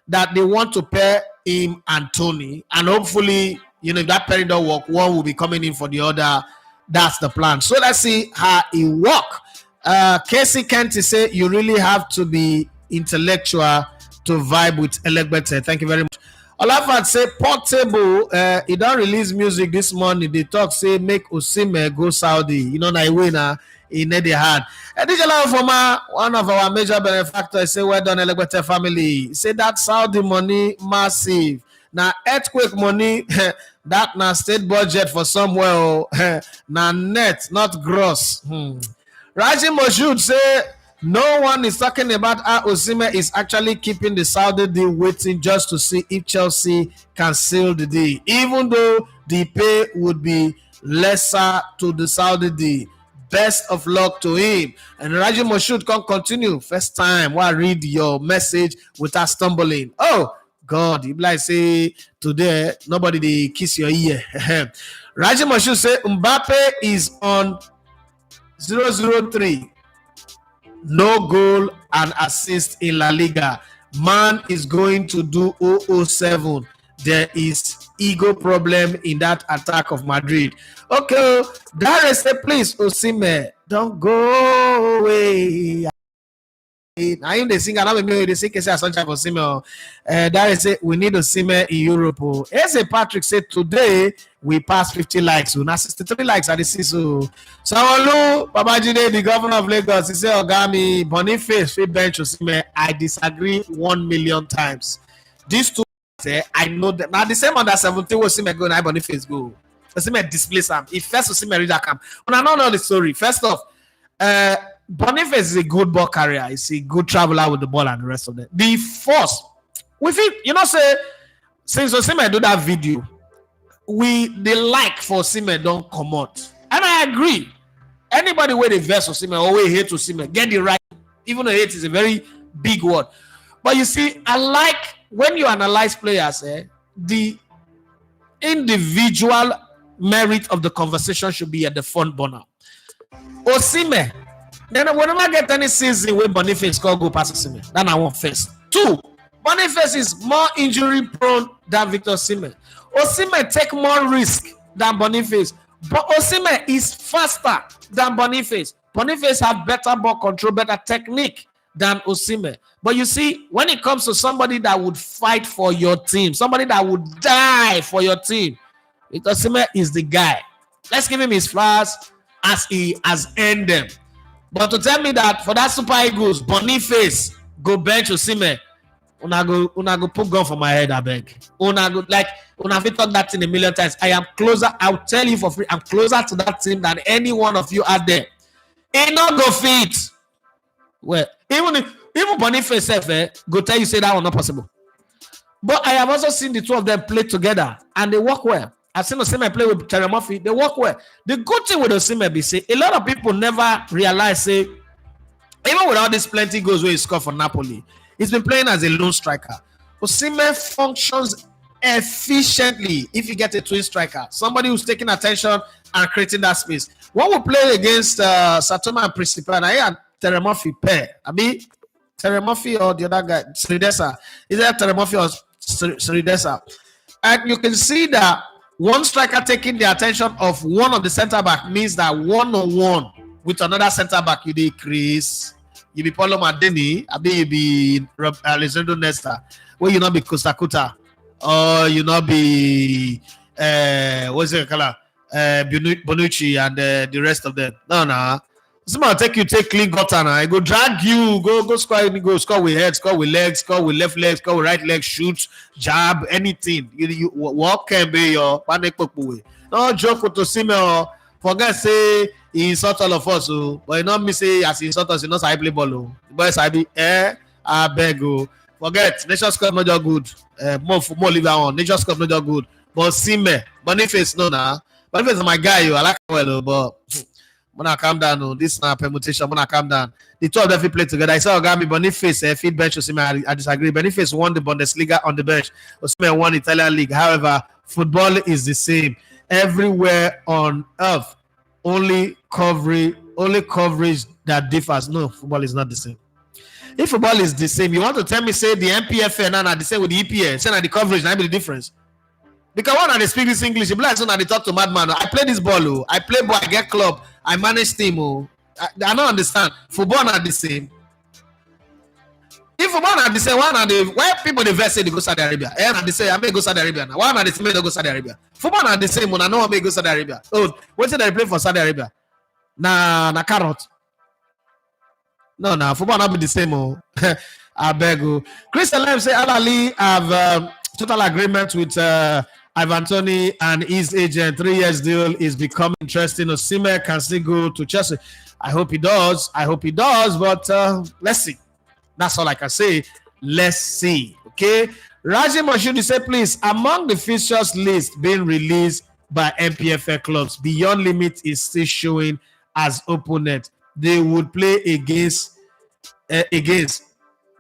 that they want to pair him and Tony, and hopefully, if that pairing don't work, one will be coming in for the other. That's the plan. So let's see how it work. Casey Kent say you really have to be intellectual to vibe with Elegbete. Thank you very much. Olafat say Portable, he don't release music this morning. They talk say make Osimhen go Saudi. Na winner in the hand. Additional former one of our major benefactors say well done Elegbete family. Say that Saudi money massive. Now earthquake money that na state budget for somewhere. Now net, not gross. Raji Moshood say no one is talking about how Osimhen is actually keeping the Saudi deal, waiting just to see if Chelsea can seal the deal, even though the pay would be lesser to the Saudi deal. Best of luck to him. And Raji Moshood can continue. First time while I read your message without stumbling. Oh God, you like say today nobody they kiss your ear. Raji Moshood say Mbappe is on 003. No goal and assist in La Liga. Man is going to do 007. There is ego problem in that attack of Madrid. Okay, Dare say, please, Osimhen, don't go away. I am the singer. I don't know the singer say sunshine for Osimhen. Dare say we need Osimhen in Europe. Eze Patrick said today we passed 50 likes. Now 63 likes at the CISO. Sanwo-Olu Babajide, the governor of Lagos, he said, Ogami Boniface fit bench Osimhen. I disagree 1 million times. These two say I know that now the same under 17 Osimhen go now Boniface go. Osimhen displace him. If first Osimhen reach that camp. When I don't know the story. First off, Boniface is a good ball carrier. He's a good traveler with the ball and the rest of them. The first, we feel, say since Osimhen do that video, the like for Osimhen don't come out. And I agree. Anybody where they verse Osimhen or we hate Osimhen, get it right. Even though hate is a very big word. But you see, I like when you analyze players, the individual merit of the conversation should be at the front burner. Osimhen, then we never get any season where Boniface can go past Osimhen. That I want first. 2, Boniface is more injury prone than Victor Osimhen. Osimhen take more risk than Boniface. But Osimhen is faster than Boniface. Boniface have better ball control, better technique than Osimhen. But you see, when it comes to somebody that would fight for your team, somebody that would die for your team, Victor Osimhen is the guy. Let's give him his flowers as he has earned them. But to tell me that for that Super Eagles, Boniface go bench Osimhen, una go put gun for my head, I beg. Una fit talk that thing a million times. I am closer. I'll tell you for free. I'm closer to that team than any one of you out there. Ain't not go fit. Well, even Boniface go tell you say that was not possible. But I have also seen the two of them play together and they work well. I've seen Osimhen play with Terry Murphy. They work well. The good thing with Osimhen be say a lot of people never realize say even with all this plenty goals where he scored for Napoli, he's been playing as a lone striker. Osimhen functions efficiently if you get a twin striker, somebody who's taking attention and creating that space. When we play against Satoma and Principe, and Terry Murphy pair, I mean Terry Murphy or the other guy, Sridesa. Is that Terry Murphy or Sridesa? And you can see that one striker taking the attention of one of the center back means that one-on-one with another center back, you decrease. You be Paulo Maldini, I mean you be Alessandro Nesta, where you not be Costa Cuta, or you not be what's it called? Bonucci and the rest of them. No. Somebody take clean gutter now. I go drag you, go score, score with head, score with legs, score with left leg, score with right leg, shoot, jab, anything. You walk can be your panic way. No joke with Osimhen. Forget say he insult all of us, but you not me say as he insult us, you know how I play ball. The boys I be I beg you. Forget Nations Cup not just good. More leave that on. Nations Cup not just good. But Osimhen, Boniface no nah. Boniface is my guy. I like him well, but when I calm down, no, this na permutation. When I calm down, the two of them play together. I saw Ogami Boniface feed bench Osimhen. I disagree. Boniface won the Bundesliga on the bench. Osimhen won the Italian league. However, football is the same everywhere on earth. Only coverage that differs. No, football is not the same. If football is the same, you want to tell me say the NPFL now are the same with the EPL, say now the coverage now be the difference. Because one they speak this English, it be like so now they talk to madman. I play this ball, oh. I play ball, I get club, I manage team. Oh. I don't understand. Football not the same. If football not the same, why people they say they go Saudi Arabia? And they say I may go Saudi Arabia now. Why not they say they go Saudi Arabia? Football not the same. I know I may go Saudi Arabia. Oh, what did they play for Saudi Arabia? Na carrot. No, football not be the same. Oh. I beg you. Christian Lem say Al Ali have total agreement with Ivan Toney and his agent. 3 years deal is becoming interesting. Osimhen can still go to Chelsea. I hope he does. But let's see. That's all I can say. Let's see. Okay. Raji Mashudi say, please, among the fixtures list being released by NPFL clubs, Beyond Limit is still showing as opponent. They would play against the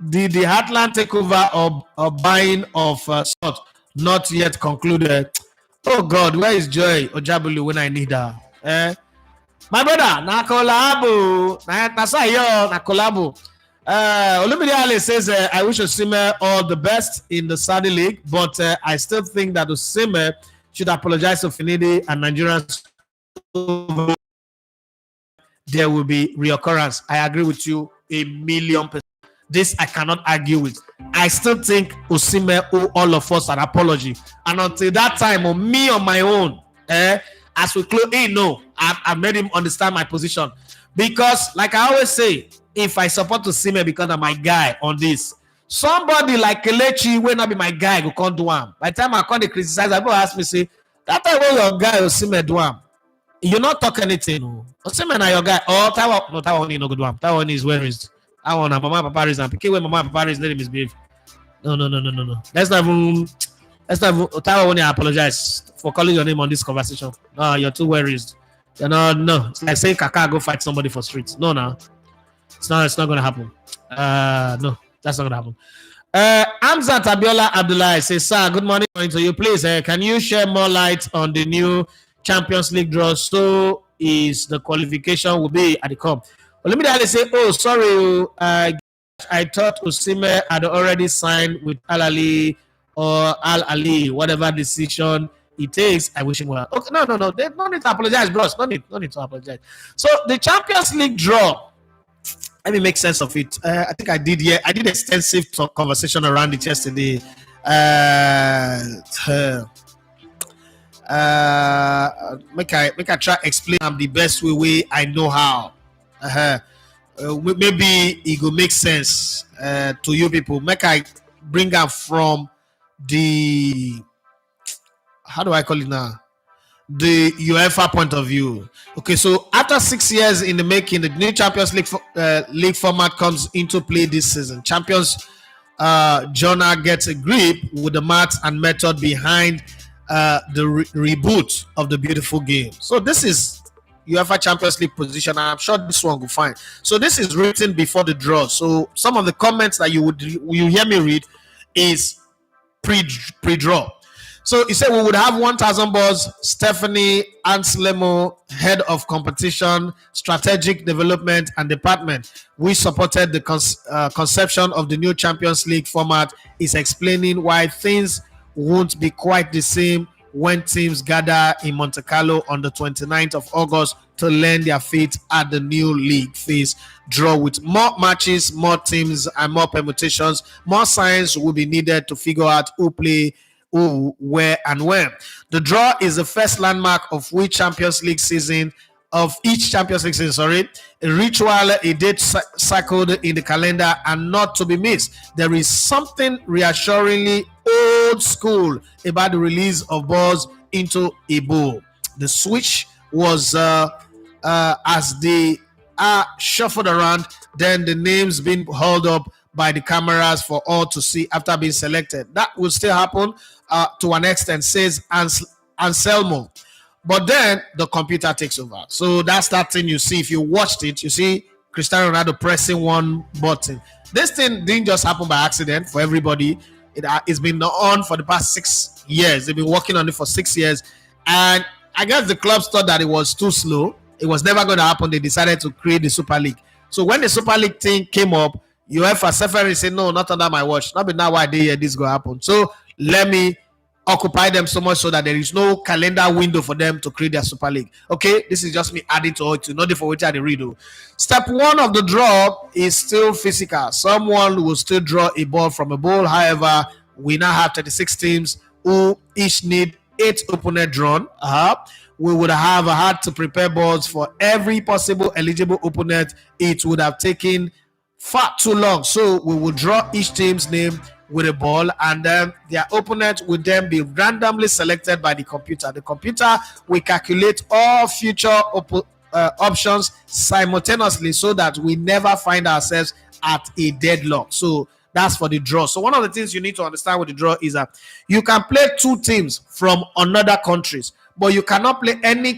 Heartland takeover or buying of sort not yet concluded. Oh God, where is Joy Ojabulu when I need her? My brother, Nakolabo, Nakolabo. Olumide Ale says, I wish Osimhen all the best in the Saudi League, but I still think that Osimhen should apologize to Finidi and Nigerians. There will be reoccurrence. I agree with you 1,000,000%. This I cannot argue with. I still think Osimhen owe all of us an apology. And until that time, on me on my own, as we close, I've made him understand my position. Because, like I always say, if I support Osimhen because I'm my guy on this, somebody like Kelechi will not be my guy who can't do him. By the time I can't criticize, I go ask me, say, that time when your guy Osimhen do him, you not talk anything. Osimhen are your guy. Oh, that one you no good one. That one is where is. I want Mama Papa is and pick when Mama Papa is let him misbehave. No. Let's not even Otawa when I apologize for calling your name on this conversation. No, you're too worried. You know, no. It's like saying Kaka go fight somebody for streets. No. It's not gonna happen. No, that's not gonna happen. Amzat Abiola Abdullah says, sir, good morning to you. Please, can you share more light on the new Champions League draw? So is the qualification will be at the cup. Let me say, oh, sorry, I thought Osimhen had already signed with Al Ali or Al Ali, whatever decision he takes. I wish him well. Okay, no. They don't need to apologize, bros. No need to apologize. So the Champions League draw, let me make sense of it. I think I did extensive conversation around it yesterday. Make I try explain the best way I know how. Maybe it will make sense to you people. Make I bring up from the, how do I call it now? The UEFA point of view. Okay, so after 6 years in the making, the new Champions League league format comes into play this season. Champions Jonah gets a grip with the math and method behind the reboot of the beautiful game. So this is UEFA Champions League position, and I'm sure this one will find. So this is written before the draw. So some of the comments that you hear me read is pre-draw. So he said we would have 1,000 balls. Stephanie Anselmo, head of competition, strategic development and department, we supported the conception of the new Champions League format, is explaining why things won't be quite the same when teams gather in Monte Carlo on the 29th of August to learn their fate at the new league phase draw. With more matches, more teams, and more permutations, more science will be needed to figure out who play who, where, and when. The draw is the first landmark of each Champions League season. A ritual, a date circled in the calendar and not to be missed. There is something reassuringly old school about the release of balls into a bowl. The switch was as they are shuffled around, then the names being held up by the cameras for all to see after being selected. That will still happen to an extent, says Anselmo. But then the computer takes over. So that's that thing you see. If you watched it, you see Cristiano Ronaldo pressing one button. This thing didn't just happen by accident for everybody. It's been on for the past 6 years. They've been working on it for 6 years. And I guess the clubs thought that it was too slow. It was never going to happen. They decided to create the Super League. So when the Super League thing came up, UEFA Seferin said, no, not under my watch. Not be now why this going to happen. So let me occupy them so much so that there is no calendar window for them to create their Super League. Okay, this is just me adding to it, not for which I read. Step 1 of the draw is still physical. Someone will still draw a ball from a ball. However, we now have 36 teams who each need 8 opponent drawn. We would have had to prepare balls for every possible eligible opponent. It would have taken far too long. So we will draw each team's name with a ball, and then their opponent would then be randomly selected by the computer. The computer will calculate all future options simultaneously so that we never find ourselves at a deadlock. So that's for the draw. So one of the things you need to understand with the draw is that you can play 2 teams from another countries, but you cannot play any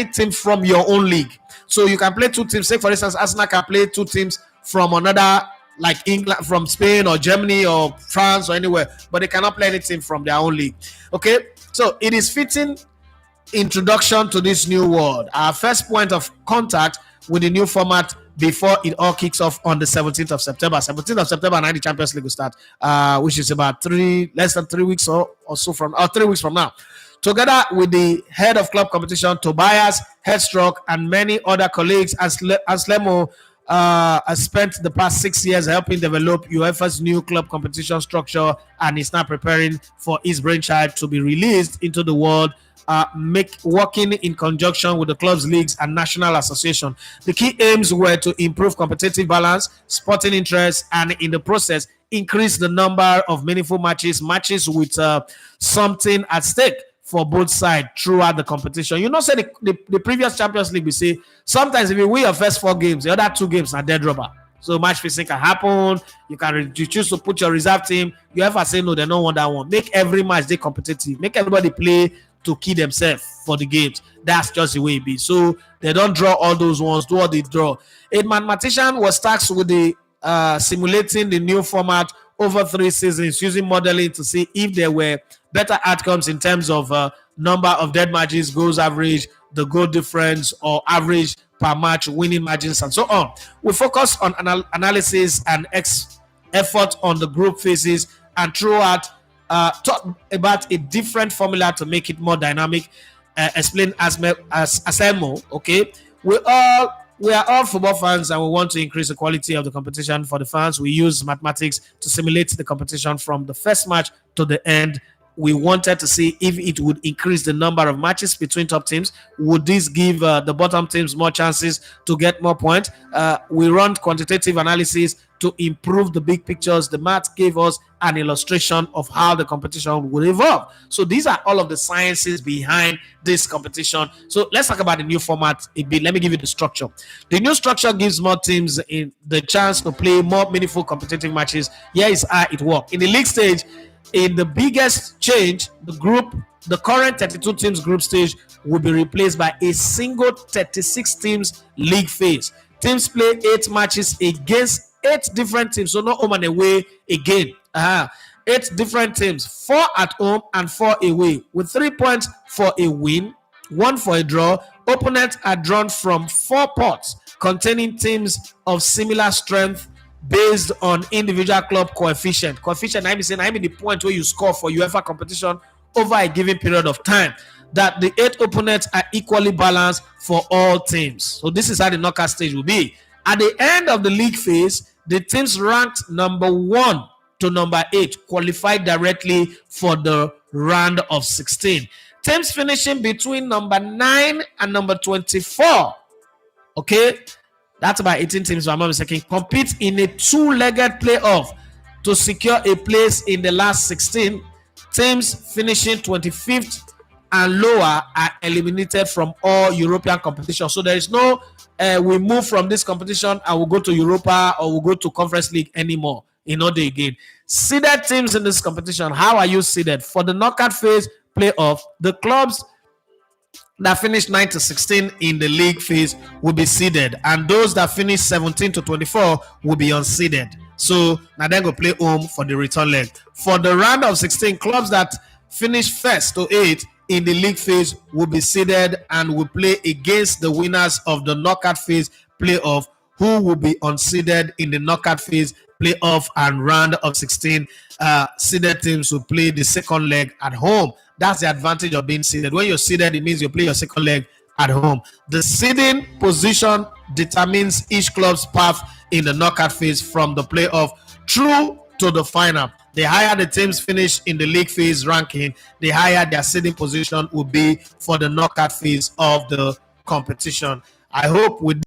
team from your own league. So you can play 2 teams. Say for instance, Arsenal can play 2 teams from another, like England, from Spain or Germany or France or anywhere, but they cannot play anything from their own league. Okay, so it is fitting introduction to this new world. Our first point of contact with the new format before it all kicks off on the 17th of September. 17th of September, and the Champions League will start, which is about less than 3 weeks or so from, or 3 weeks from now. Together with the head of club competition, Tobias Headstroke, and many other colleagues, Anselmo has spent the past 6 years helping develop UEFA's new club competition structure, and is now preparing for his brainchild to be released into the world, working in conjunction with the clubs, leagues, and national association. The key aims were to improve competitive balance, sporting interest, and in the process, increase the number of meaningful matches with something at stake for both sides throughout the competition. You know, say the previous Champions League, we say sometimes if you win your first 4 games, the other 2 games are dead rubber. So match fixing can happen. You choose to put your reserve team. You ever say no, they don't want that one. Make every match they competitive. Make everybody play to kill themselves for the games. That's just the way it be. So they don't draw all those ones. Do all they draw. A mathematician was tasked with the simulating the new format over 3 seasons, using modeling to see if there were better outcomes in terms of number of dead matches, goals average, the goal difference, or average per match, winning margins, and so on. We focus on analysis and effort on the group phases, and throughout talk about a different formula to make it more dynamic. Explain as Elmo. Okay, we are all football fans, and we want to increase the quality of the competition for the fans. We use mathematics to simulate the competition from the first match to the end. We wanted to see if it would increase the number of matches between top teams. Would this give the bottom teams more chances to get more points? We run quantitative analysis to improve the big pictures. The math gave us an illustration of how the competition would evolve. So these are all of the sciences behind this competition. So let's talk about the new format a bit. Let me give you the structure. The new structure gives more teams the chance to play more meaningful competitive matches. Here is how it works. In the league stage, in the biggest change, the current 32 teams group stage will be replaced by a single 36 teams league phase. Teams play 8 matches against 8 different teams, so no home and away again. 8 different teams, 4 at home and 4 away, with 3 points for a win, 1 for a draw. Opponents are drawn from 4 pots containing teams of similar strength based on individual club coefficient. I mean the point where you score for UEFA competition over a given period of time. That the 8 opponents are equally balanced for all teams. So this is how the knockout stage will be. At the end of the league phase, the teams ranked number 1 to number 8 qualified directly for the round of 16. Teams finishing between number 9 and number 24. Okay, that's about 18 teams, if I'm not mistaken, compete in a 2-legged playoff to secure a place in the last 16. Teams finishing 25th and lower are eliminated from all European competition. So there is no we move from this competition and we'll go to Europa or we'll go to Conference League anymore. in order again. Seeded teams in this competition, how are you seeded? For the knockout phase playoff, the clubs that finish 9 to 16 in the league phase will be seeded, and those that finish 17 to 24 will be unseeded. So now they go play home for the return leg. For the round of 16, clubs that finish first to 8 in the league phase will be seeded and will play against the winners of the knockout phase playoff, who will be unseeded in the knockout phase playoff, and round of 16 seeded teams will play the second leg at home. That's the advantage of being seeded. When you're seeded, it means you play your second leg at home. The seeding position determines each club's path in the knockout phase from the playoff through to the final. The higher the teams finish in the league phase ranking, the higher their seeding position will be for the knockout phase of the competition. I hope with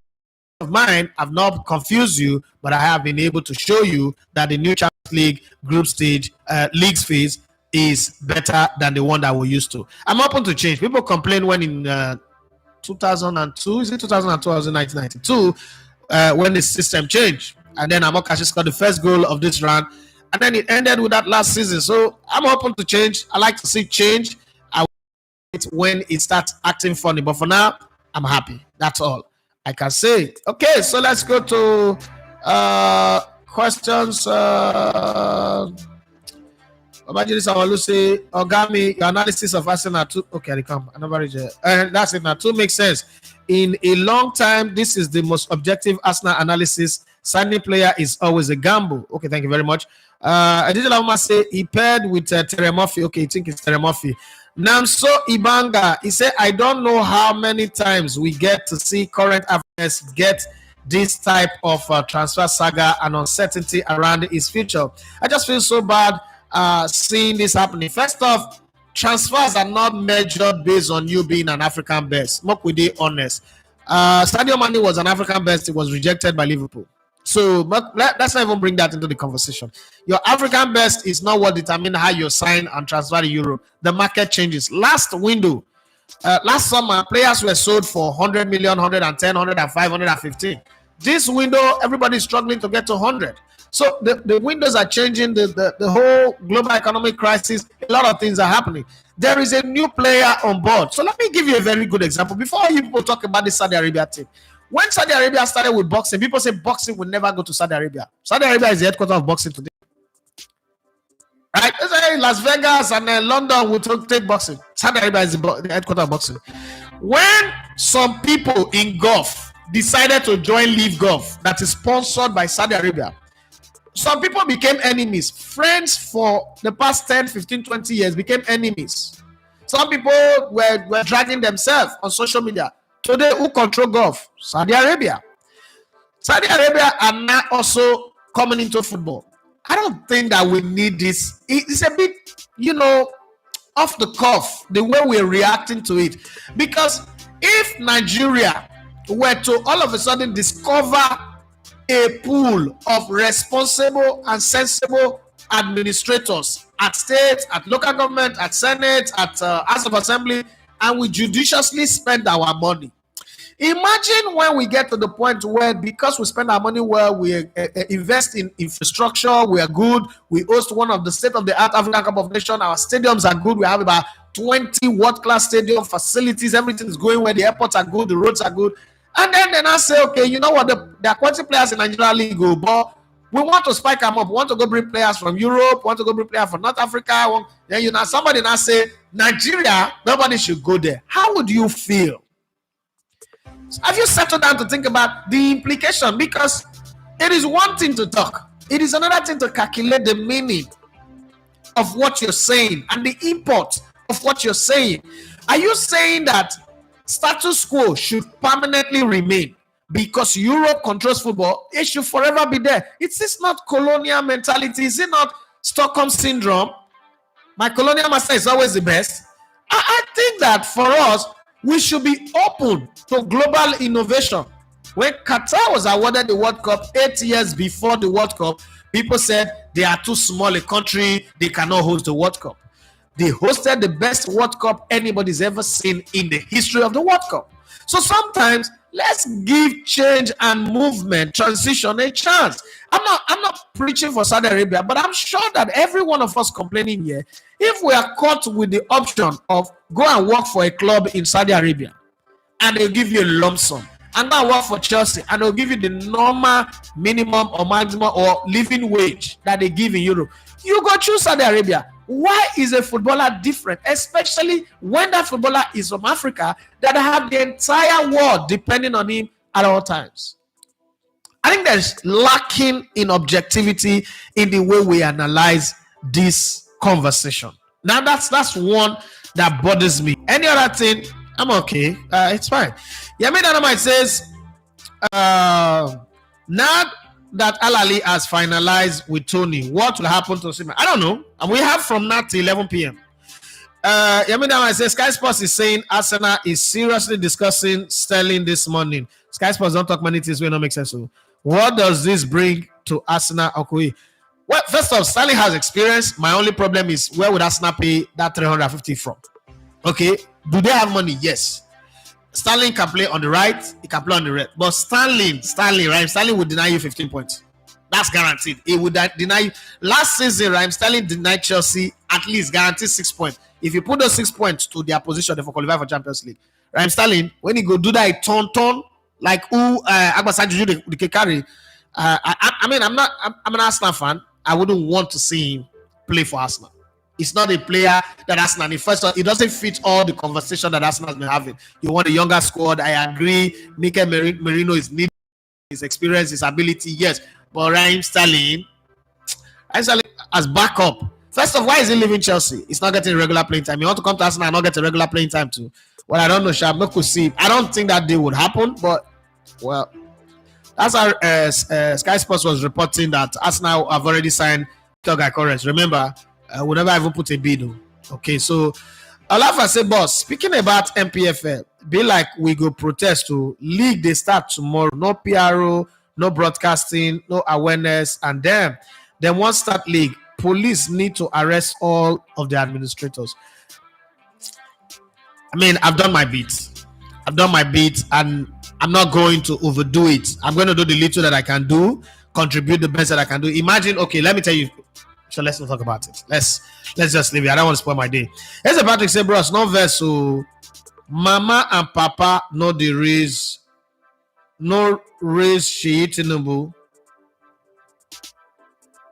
of mine, I've not confused you, but I have been able to show you that the new Champions League group stage leagues phase is better than the one that we're used to. I'm open to change. People complain when in 2002, is it 2002 or 1992, when the system changed, and then Amokashi scored the first goal of this round, and then it ended with that last season. So I'm open to change. I like to see change. I wait when it starts acting funny, but for now, I'm happy. That's all I can say. Okay, so let's go to questions. Ogami, your analysis of Arsenal two. Okay, they come. That's it now. Two makes sense. In a long time, this is the most objective Arsenal analysis. Signing player is always a gamble. Okay, thank you very much. I did say he paired with Terry Murphy. Okay, you think it's Terry Murphy. Namso Ibanga, he said, I don't know how many times we get to see current Africans get this type of transfer saga and uncertainty around his future. I just feel so bad seeing this happening. First off, transfers are not measured based on you being an African best. Mock with the honest. Sadio Mane was an African best. It was rejected by Liverpool. So but let's not even bring that into the conversation. Your African best is not what determines how you sign and transfer to Europe. The market changes. Last window, last summer, players were sold for 100 million, 110, 105, 115. This window, everybody's struggling to get to 100. So the windows are changing. The whole global economic crisis, a lot of things are happening. There is a new player on board. So let me give you a very good example. Before you people talk about the Saudi Arabia team, when Saudi Arabia started with boxing, people say boxing will never go to Saudi Arabia. Saudi Arabia is the headquarters of boxing today. Right? Las Vegas and London will take boxing. Saudi Arabia is the headquarters of boxing. When some people in golf decided to join Live Golf, that is sponsored by Saudi Arabia, some people became enemies. Friends for the past 10, 15, 20 years became enemies. Some people were dragging themselves on social media. Today, who control golf? Saudi Arabia. Saudi Arabia are now also coming into football. I don't think that we need this. It's a bit, off the cuff, the way we're reacting to it. Because if Nigeria were to all of a sudden discover a pool of responsible and sensible administrators at state, at local government, at senate, at House of Assembly, and we judiciously spend our money. Imagine when we get to the point where, because we spend our money well, we invest in infrastructure, we are good, we host one of the state-of-the-art African Cup of Nations, our stadiums are good, we have about 20 world-class stadium facilities, everything is going well, the airports are good, the roads are good, and then I say, okay, you know what, there are quality players in Nigeria league, but we want to spike them up, we want to go bring players from Europe, we want to go bring players from North Africa, then somebody now say, Nigeria, nobody should go there. How would you feel? Have you settled down to think about the implication? Because it is one thing to talk. It is another thing to calculate the meaning of what you're saying and the import of what you're saying. Are you saying that status quo should permanently remain because Europe controls football? It should forever be there. Is this not colonial mentality? Is it not Stockholm syndrome? My colonial master is always the best. I think that for us, we should be open to global innovation. When Qatar was awarded the World Cup 8 years before the World Cup, people said they are too small a country, they cannot host the World Cup. They hosted the best World Cup anybody's ever seen in the history of the World Cup. So sometimes let's give change and movement, transition a chance. I'm not preaching for Saudi Arabia, but I'm sure that every one of us complaining here, if we are caught with the option of go and work for a club in Saudi Arabia, and they'll give you a lump sum, and now work for Chelsea, and they'll give you the normal minimum or maximum or living wage that they give in Europe, you go choose Saudi Arabia. Why is a footballer different, especially when that footballer is from Africa that have the entire world depending on him at all times? I think there's lacking in objectivity in the way we analyze this conversation. Now that's one that bothers me. Any other thing, I'm okay. It's fine. Yami Dynamite says, now that Al Ali has finalized with Tony, what will happen to Osimhen? I don't know. And we have from now till 11 p.m. Yami Dynamite says, Sky Sports is saying Arsenal is seriously discussing Sterling this morning. Sky Sports don't talk many things will not make sense. So what does this bring to Arsenal? Okay. Well, first off, Sterling has experience. My only problem is where would Arsenal pay that 350 from? Okay. Do they have money? Yes. Sterling can play on the right, he can play on the left. But Sterling, right? Sterling would deny you 15 points. That's guaranteed. He would deny you. Last season, right? Sterling denied Chelsea at least guaranteed 6 points. If you put those 6 points to their position, they for qualify for Champions League. Right? Sterling, when he go do that, turn like who Agbasanjuju the carry. I mean, I'm an Arsenal fan. I wouldn't want to see him play for Arsenal. It's not a player that Arsenal, first of all, it doesn't fit all the conversation that Arsenal has been having. You want a younger squad. I agree. Mikel Merino is needed, his experience, his ability, yes. But Raheem Sterling as backup. First of all, why is he leaving Chelsea? He's not getting regular playing time. You want to come to Arsenal and not get a regular playing time too? Well, I don't know, Shab. No could see. I don't think that day would happen, but well, that's how Sky Sports was reporting that Arsenal have already signed Togai Corres. Remember, we never even put a bid. Okay, so Alafa say, boss, speaking about NPFL, be like we go protest to league. They start tomorrow. No PRO, no broadcasting, no awareness, and then once start league, police need to arrest all of the administrators. I mean, I've done my bit, and I'm not going to overdo it. I'm going to do the little that I can do, contribute the best that I can do. Imagine, okay, let me tell you. So let's not talk about it. Let's just leave it. I don't want to spoil my day. Here's a Patrick say, bros, no verse. So Mama and Papa no raise she Tinubu.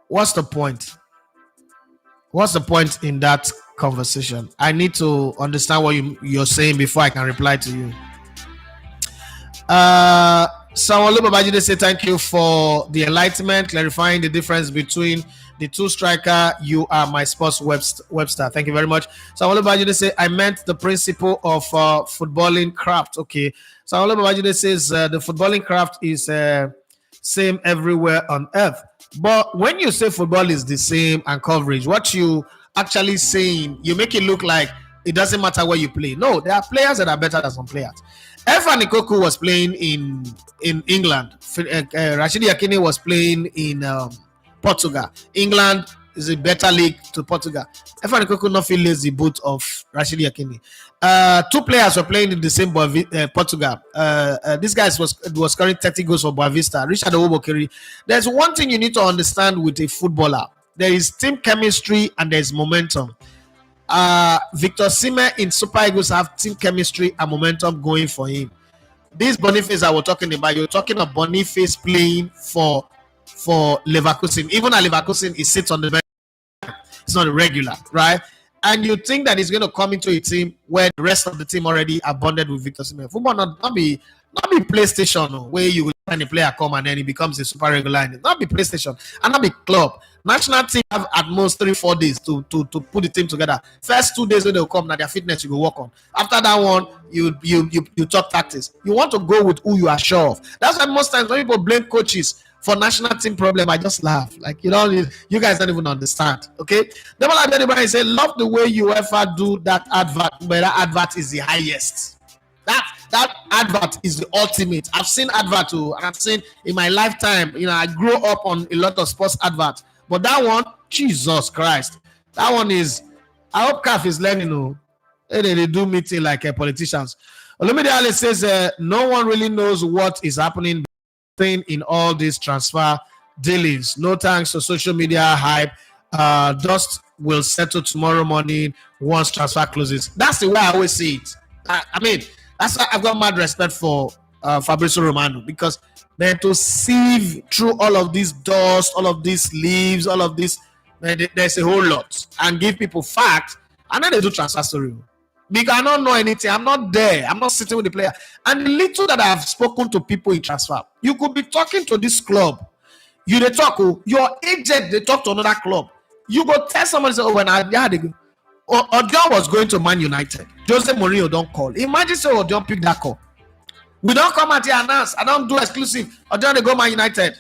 What's the point? What's the point in that conversation? I need to understand what you're saying before I can reply to you. Sanwo-Olu Babajide say thank you for the enlightenment, clarifying the difference between the two striker. You are my sports Webster. Thank you very much. Sanwo-Olu Babajide say I meant the principle of footballing craft. Okay. Sanwo-Olu Babajide says the footballing craft is same everywhere on earth. But when you say football is the same and coverage, what you actually saying, you make it look like it doesn't matter where you play. No, there are players that are better than some players. Efa Nkoku was playing in England. Rashidi Yakini was playing in Portugal. England is a better league to Portugal. Efa Nkoku not feel lazy boot of Rashidi Yakini. Two players were playing in the same Portugal. This guy was scoring 30 goals for Boavista. Richard Owobokiri. There's one thing you need to understand with a footballer. There is team chemistry and there's momentum. Victor Osimhen in Super Eagles have team chemistry and momentum going for him. This Boniface I was talking about, you're talking of Boniface playing for Leverkusen. Even at Leverkusen, he sits on the bench. It's not a regular, right? And you think that he's going to come into a team where the rest of the team already are bonded with Victor Osimhen. Football not be PlayStation where you will find a player come and then he becomes a super regular. Not be PlayStation and not be club. National team have at most 3-4 days to put the team together. First 2 days when they'll come, now their fitness you go work on. After that one, you talk tactics. You want to go with who you are sure of. That's why most times when people blame coaches for national team problem, I just laugh. Like, you guys don't even understand. Okay? Demola Benibari say, love the way you ever do that advert, but that advert is the highest. That advert is the ultimate. I've seen advert too, and I've seen in my lifetime, I grew up on a lot of sports adverts. But that one, Jesus Christ. That one is, I hope CAF is learning, they do meeting like politicians. Olumide Ale says, no one really knows what is happening in all this transfer dealings. No thanks to social media hype. Dust will settle tomorrow morning once transfer closes. That's the way I always see it. I mean, that's why I've got mad respect for Fabrizio Romano, because man, to sieve through all of this dust, all of these leaves, all of this, man, there's a whole lot, and give people facts, and then they do transfer story. Because I don't know anything. I'm not there. I'm not sitting with the player. And the little that I've spoken to people in transfer, you could be talking to this club. You they talk, your agent, they talk to another club. You go tell someone, say, oh, when I they go. Odion was going to Man United. Jose Mourinho don't call. Imagine say Odion pick that call. We don't come out here and announce. I don't do exclusive. Odion they go Man United.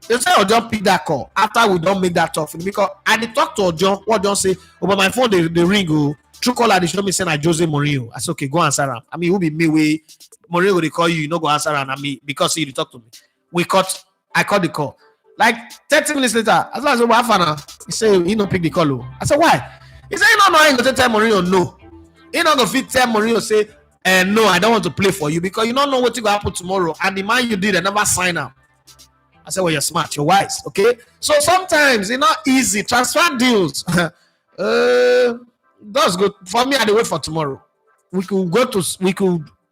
They say Odion pick that call after we don't make that talk. Because I they talk to Odion. What Odion say? Oh, but my phone they ring. True caller they show me saying Jose Mourinho. I said, okay, go answer him. I mean, who be me way Mourinho they call you, you know go answer him. I mean, because he talk to me. I caught the call. Like 30 minutes later, I said, what happened? He said he don't pick the call. I said, why? He said, you don't know, he going to tell Mourinho no. He not going to tell Mourinho say, no, I don't want to play for you because you don't know what you going to happen tomorrow. And the man you did, I never sign up. I said, well, you're smart, you're wise, okay? So sometimes it's not easy. Transfer deals. That's good. For me, I wait for tomorrow. We could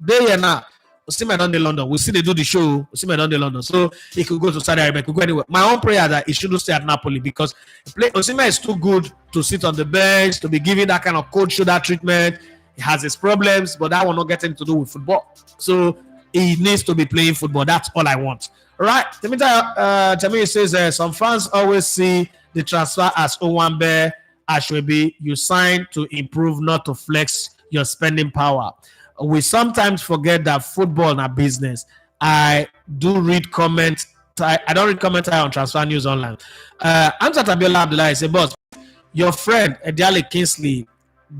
day here now. Osimhen on the London. We see they do the show. Osimhen on the London. So he could go to Saudi Arabia. He could go anywhere. My own prayer that he shouldn't stay at Napoli because Osimhen is too good to sit on the bench, to be given that kind of cold shoulder treatment. He has his problems, but that will not get anything to do with football. So he needs to be playing football. That's all I want. All right. Temita says some fans always see the transfer as Owambe, Ashwebi. You sign to improve, not to flex your spending power. We sometimes forget that football is a business. I do read comments. I don't read comments on Transfer News Online. Amsat Abiola Abdullah says, boss, your friend Ediale Kingsley,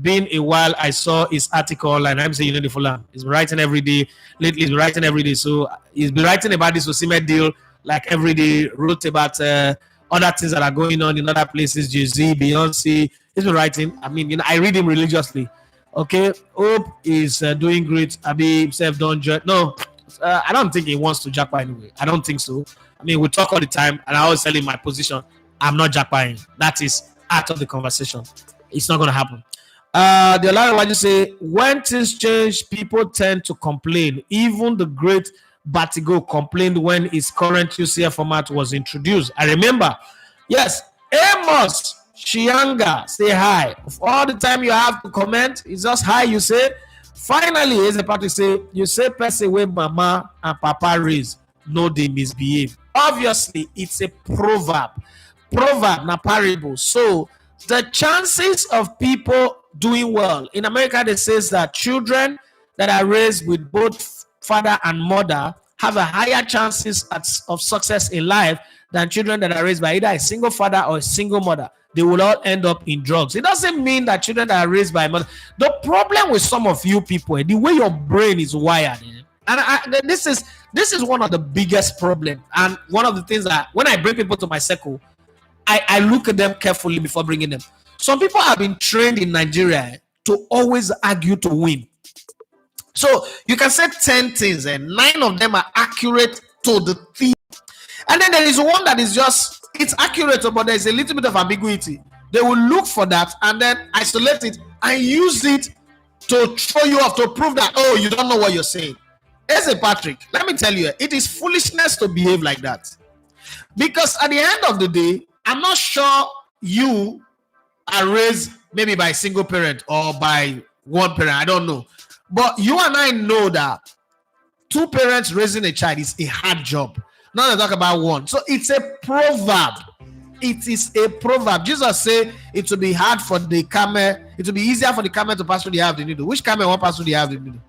been a while. I saw his article online. I'm saying the Fulham. He's been writing every day. Lately, he's been writing every day. So he's been writing about this Osimhen deal like every day. Wrote about other things that are going on in other places. Jay-Z, Beyonce. He's been writing. I mean, I read him religiously. Okay, Hope is doing great. Abi himself don't judge. No, I don't think he wants to jackpot anyway. I don't think so. I mean, we talk all the time, and I always tell him my position. I'm not jackpotting. That is out of the conversation. It's not going to happen. The other one you say, when things change, people tend to complain. Even the great Batigo complained when his current UCL format was introduced. I remember. Yes, Amos Shianga, say hi. Of all the time you have to comment, it's just hi you say. Finally, as a party say, you say person where mama and papa raise, no they misbehave. Obviously, it's a proverb. Proverb, not parable. So the chances of people doing well in America, they says that children that are raised with both father and mother have a higher chances of success in life than children that are raised by either a single father or a single mother. They will all end up in drugs. It doesn't mean that children that are raised by a mother. The problem with some of you people, the way your brain is wired, and this is one of the biggest problems. And one of the things that when I bring people to my circle, I look at them carefully before bringing them. Some people have been trained in Nigeria to always argue to win. So you can say 10 things and 9 of them are accurate to the T. And then there is one that is just, it's accurate, but there's a little bit of ambiguity. They will look for that and then isolate it and use it to throw you off, to prove that, oh, you don't know what you're saying. As a Patrick, let me tell you, it is foolishness to behave like that. Because at the end of the day, I'm not sure you are raised maybe by a single parent or by one parent. I don't know. But you and I know that 2 parents raising a child is a hard job. Now they talk about one. So it's a proverb. It is a proverb. Jesus said it will be hard for the camel. It will be easier for the camel to pass through the eye of the needle. Which camel won't pass through the eye of the needle?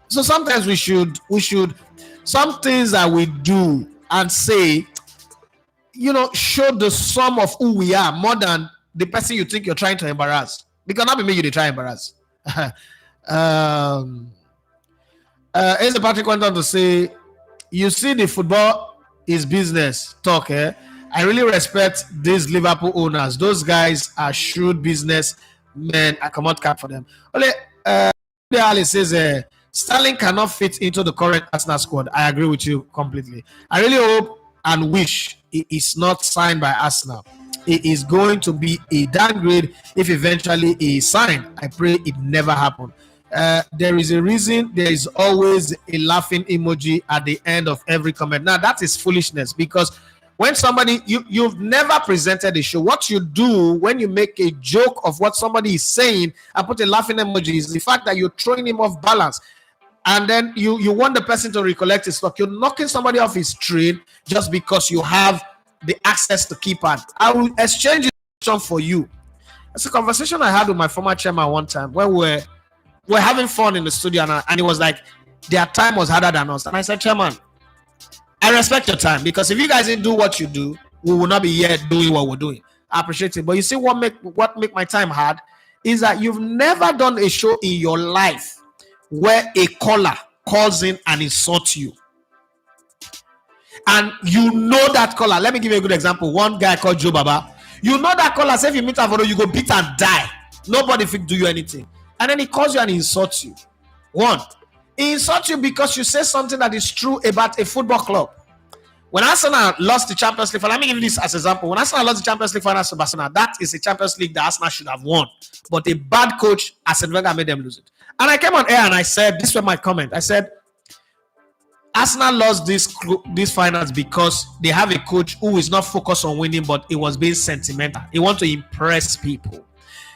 So sometimes we should, some things that we do and say, show the sum of who we are more than the person you think you're trying to embarrass. Because not be me you try to embarrass. As Patrick went on to say, you see the football is business talk. I really respect these Liverpool owners. Those guys are shrewd business men. I cannot cap for them. Ali says Sterling cannot fit into the current Arsenal squad. I agree with you completely. I really hope and wish he is not signed by Arsenal. It is going to be a downgrade if eventually he is signed. I pray it never happen. There is a reason there is always a laughing emoji at the end of every comment. Now that is foolishness, because when somebody you've never presented a show, what you do when you make a joke of what somebody is saying and put a laughing emoji is the fact that you're throwing him off balance, and then you want the person to recollect his stock. You're knocking somebody off his train just because you have the access to keypad. I will exchange it for you. It's a conversation I had with my former chairman one time when we're having fun in the studio, and it was like their time was harder than us. And I said, Chairman, I respect your time, because if you guys didn't do what you do, we will not be here doing what we're doing. I appreciate it. But you see, what make my time hard is that you've never done a show in your life where a caller calls in and insults you. And you know that caller. Let me give you a good example. One guy called Joe Baba. You know that caller, say if you meet her, you go beat and die. Nobody will do you anything. And then he calls you and he insults you. One, he insults you because you say something that is true about a football club. When Arsenal lost the Champions League, let me give you this as an example. When Arsenal lost the Champions League final to Barcelona, that is a Champions League that Arsenal should have won. But a bad coach, Arsene Wenger, made them lose it. And I came on air and I said, this was my comment. I said, Arsenal lost these finals because they have a coach who is not focused on winning, but he was being sentimental. He wants to impress people.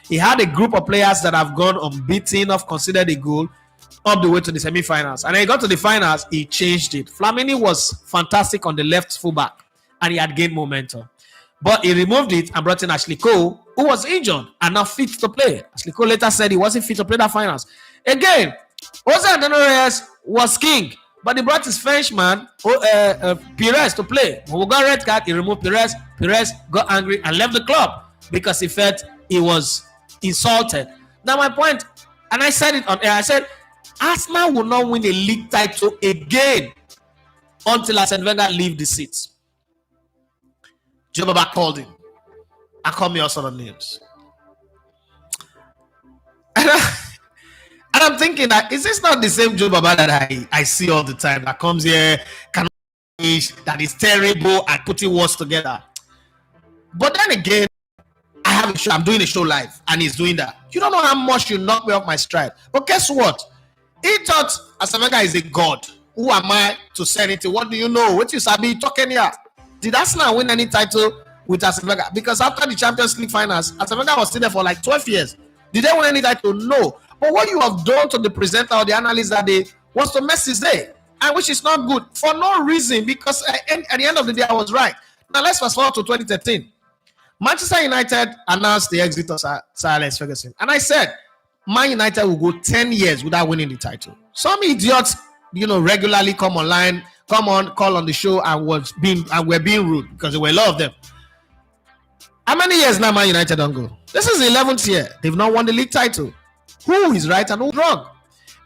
He had a group of players that have gone unbeaten, have considered a goal up the way to the semi-finals. And when he got to the finals, he changed it. Flamini was fantastic on the left fullback, and he had gained momentum. But he removed it and brought in Ashley Cole, who was injured and not fit to play. Ashley Cole later said he wasn't fit to play that finals. Again, Jose Antonio Reyes was king, but he brought his Frenchman, Perez, to play. When we got red card, he removed Perez. Perez got angry and left the club because he felt he was insulted. Now my point, and I said it on air, I said, Arsenal will not win a league title again until Arsene Wenger leave the seat. Joe Baba called him and called me all sort of names. And I'm thinking that, is this not the same Joe Baba that I see all the time, that comes here, cannot finish, that is terrible and putting words together? But then again, I have a show, I'm doing a show live, and he's doing that. You don't know how much you knock me off my stride. But guess what? He thought Arsene Wenger is a god. Who am I to say anything? What do you know? What you sabi talking here? Did Arsenal win any title with Arsene Wenger? Because after the Champions League finals, Arsene Wenger was still there for like 12 years. Did they win any title? No. But what you have done to the presenter or the analyst that day was to mess his day, and which is not good for no reason, because at the end of the day, I was right. Now let's fast forward to 2013. Manchester United announced the exit of Sir Alex Ferguson. And I said, Man United will go 10 years without winning the title. Some idiots, regularly come online, call on the show and were being rude because there were a lot of them. How many years now Man United don't go? This is the 11th year. They've not won the league title. Who is right and who's wrong?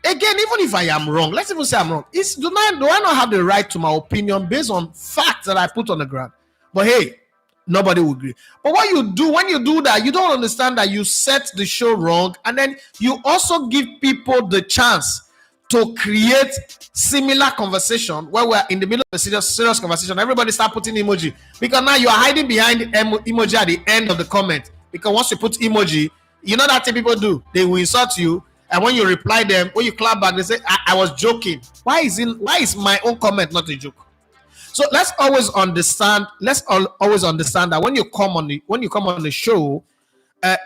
Again, even if I am wrong, let's even say I'm wrong. Do I not have the right to my opinion based on facts that I put on the ground? But hey, nobody will agree. But what you do when you do that, you don't understand that you set the show wrong, and then you also give people the chance to create similar conversation where we're in the middle of a serious conversation. Everybody start putting emoji, because now you are hiding behind emoji at the end of the comment. Because once you put emoji, you know that thing people do. They will insult you, and when you reply them, when you clap back, they say, I was joking. Why is my own comment not a joke? So let's always understand that when you come on the show,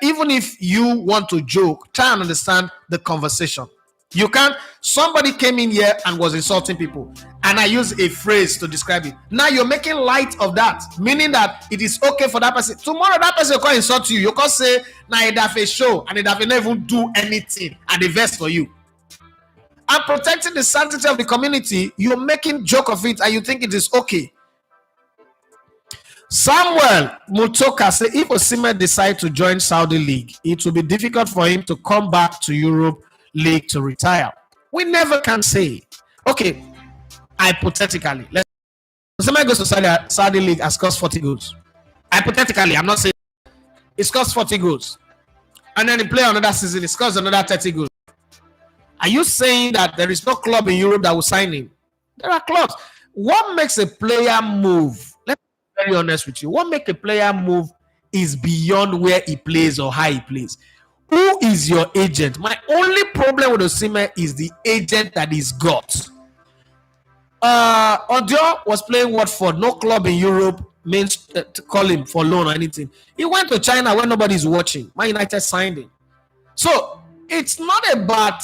even if you want to joke, try and understand the conversation. You can't. Somebody came in here and was insulting people, and I use a phrase to describe it. Now you're making light of that, meaning that it is okay for that person. Tomorrow that person will come insult you. You can't say, "Now it have a show and it have never even do anything," and the verse for you. And protecting the sanctity of the community, you're making joke of it and you think it is okay. Samuel Mutoka said, if Osimhen decide to join Saudi League, it will be difficult for him to come back to Europe League to retire. We never can say. Okay, hypothetically, Osimhen goes to Saudi League and scores 40 goals. Hypothetically, I'm not saying he scores 40 goals. And then he play another season, he scores another 30 goals. Are you saying that there is no club in Europe that will sign him? There are clubs. what makes a player move? Let me be very honest with you. What makes a player move is beyond where he plays or how he plays. Who is your agent? My only problem with Osimhen is the agent that he's got. Odio was playing Watford, no club in Europe means to call him for loan or anything. He went to China when nobody's watching. Man United signed him. So it's not about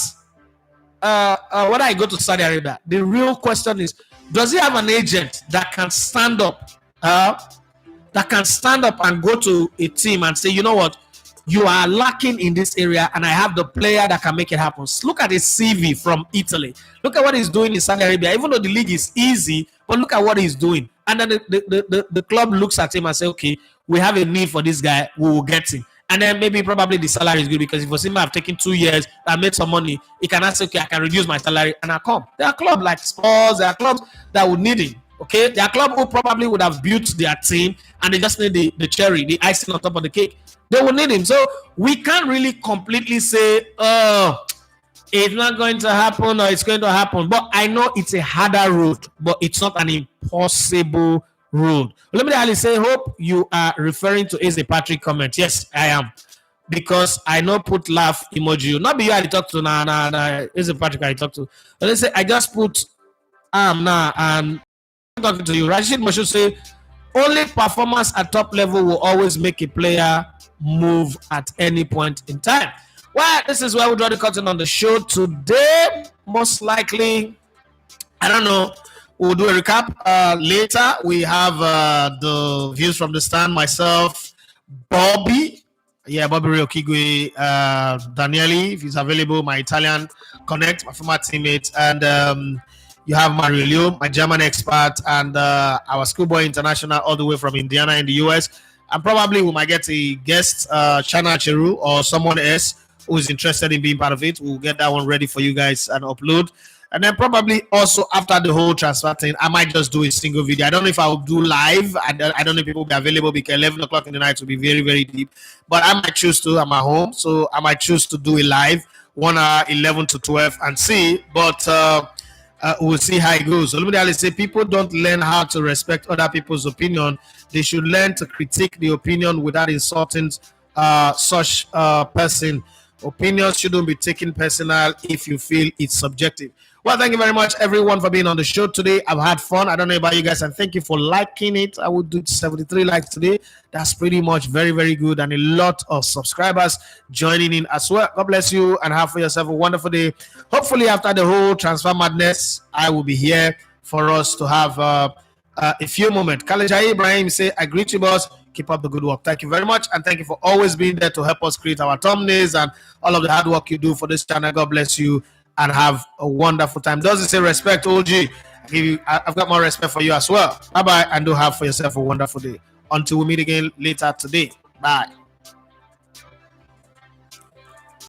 when I go to Saudi Arabia. The real question is, does he have an agent that can stand up, and go to a team and say, you know what, you are lacking in this area, and I have the player that can make it happen. Look at his CV from Italy. Look at what he's doing in Saudi Arabia. Even though the league is easy, but look at what he's doing. And then the club looks at him and say, okay, we have a need for this guy. We will get him. And then probably the salary is good, because if Osimhen have taken 2 years and made some money, he can say, okay, I can reduce my salary and I come. There are clubs like Spurs, there are clubs that would need him. Okay, there are clubs who probably would have built their team and they just need the cherry, the icing on top of the cake. They will need him. So we can't really completely say, it's not going to happen or it's going to happen. But I know it's a harder road, but it's not an impossible road. Let me say, hope you are referring to Eze Patrick comment. Yes, I am. Because I know put laugh emoji. Not be you I talk to nah. Eze Patrick I talk to. But let's say I just put and I'm talking to you. Rashid Moshu say, only performance at top level will always make a player move at any point in time. Well, this is where we draw the curtain on the show today. Most likely, I don't know. We'll do a recap later. We have the views from the stand. Myself, Bobby Ryokigwe, Daniele, if he's available, my Italian connect, my former teammate, and you have Mario Leo, my German expert, and our schoolboy international all the way from Indiana in the US. And probably we might get a guest, Chana Cheru or someone else who is interested in being part of it. We'll get that one ready for you guys and upload. And then probably also after the whole transfer thing, I might just do a single video. I don't know if I will do live. I don't know if people will be available, because 11 o'clock in the night will be very, very deep. But I might choose to. I'm at home, so I might choose to do it live, 1 hour, 11 to 12, and see. But we'll see how it goes. So let me say, people don't learn how to respect other people's opinion. They should learn to critique the opinion without insulting such person. Opinions shouldn't be taken personal if you feel it's subjective. Well, thank you very much, everyone, for being on the show today. I've had fun. I don't know about you guys, and thank you for liking it. I would do 73 likes today. That's pretty much very, very good, and a lot of subscribers joining in as well. God bless you, and have for yourself a wonderful day. Hopefully, after the whole transfer madness, I will be here for us to have a few moments. Kalejai Ibrahim say, I greet you, boss. Keep up the good work. Thank you very much, and thank you for always being there to help us create our thumbnails and all of the hard work you do for this channel. God bless you, and have a wonderful time. Does it say respect, OG? I've got more respect for you as well. Bye-bye, and do have for yourself a wonderful day. Until we meet again later today. Bye.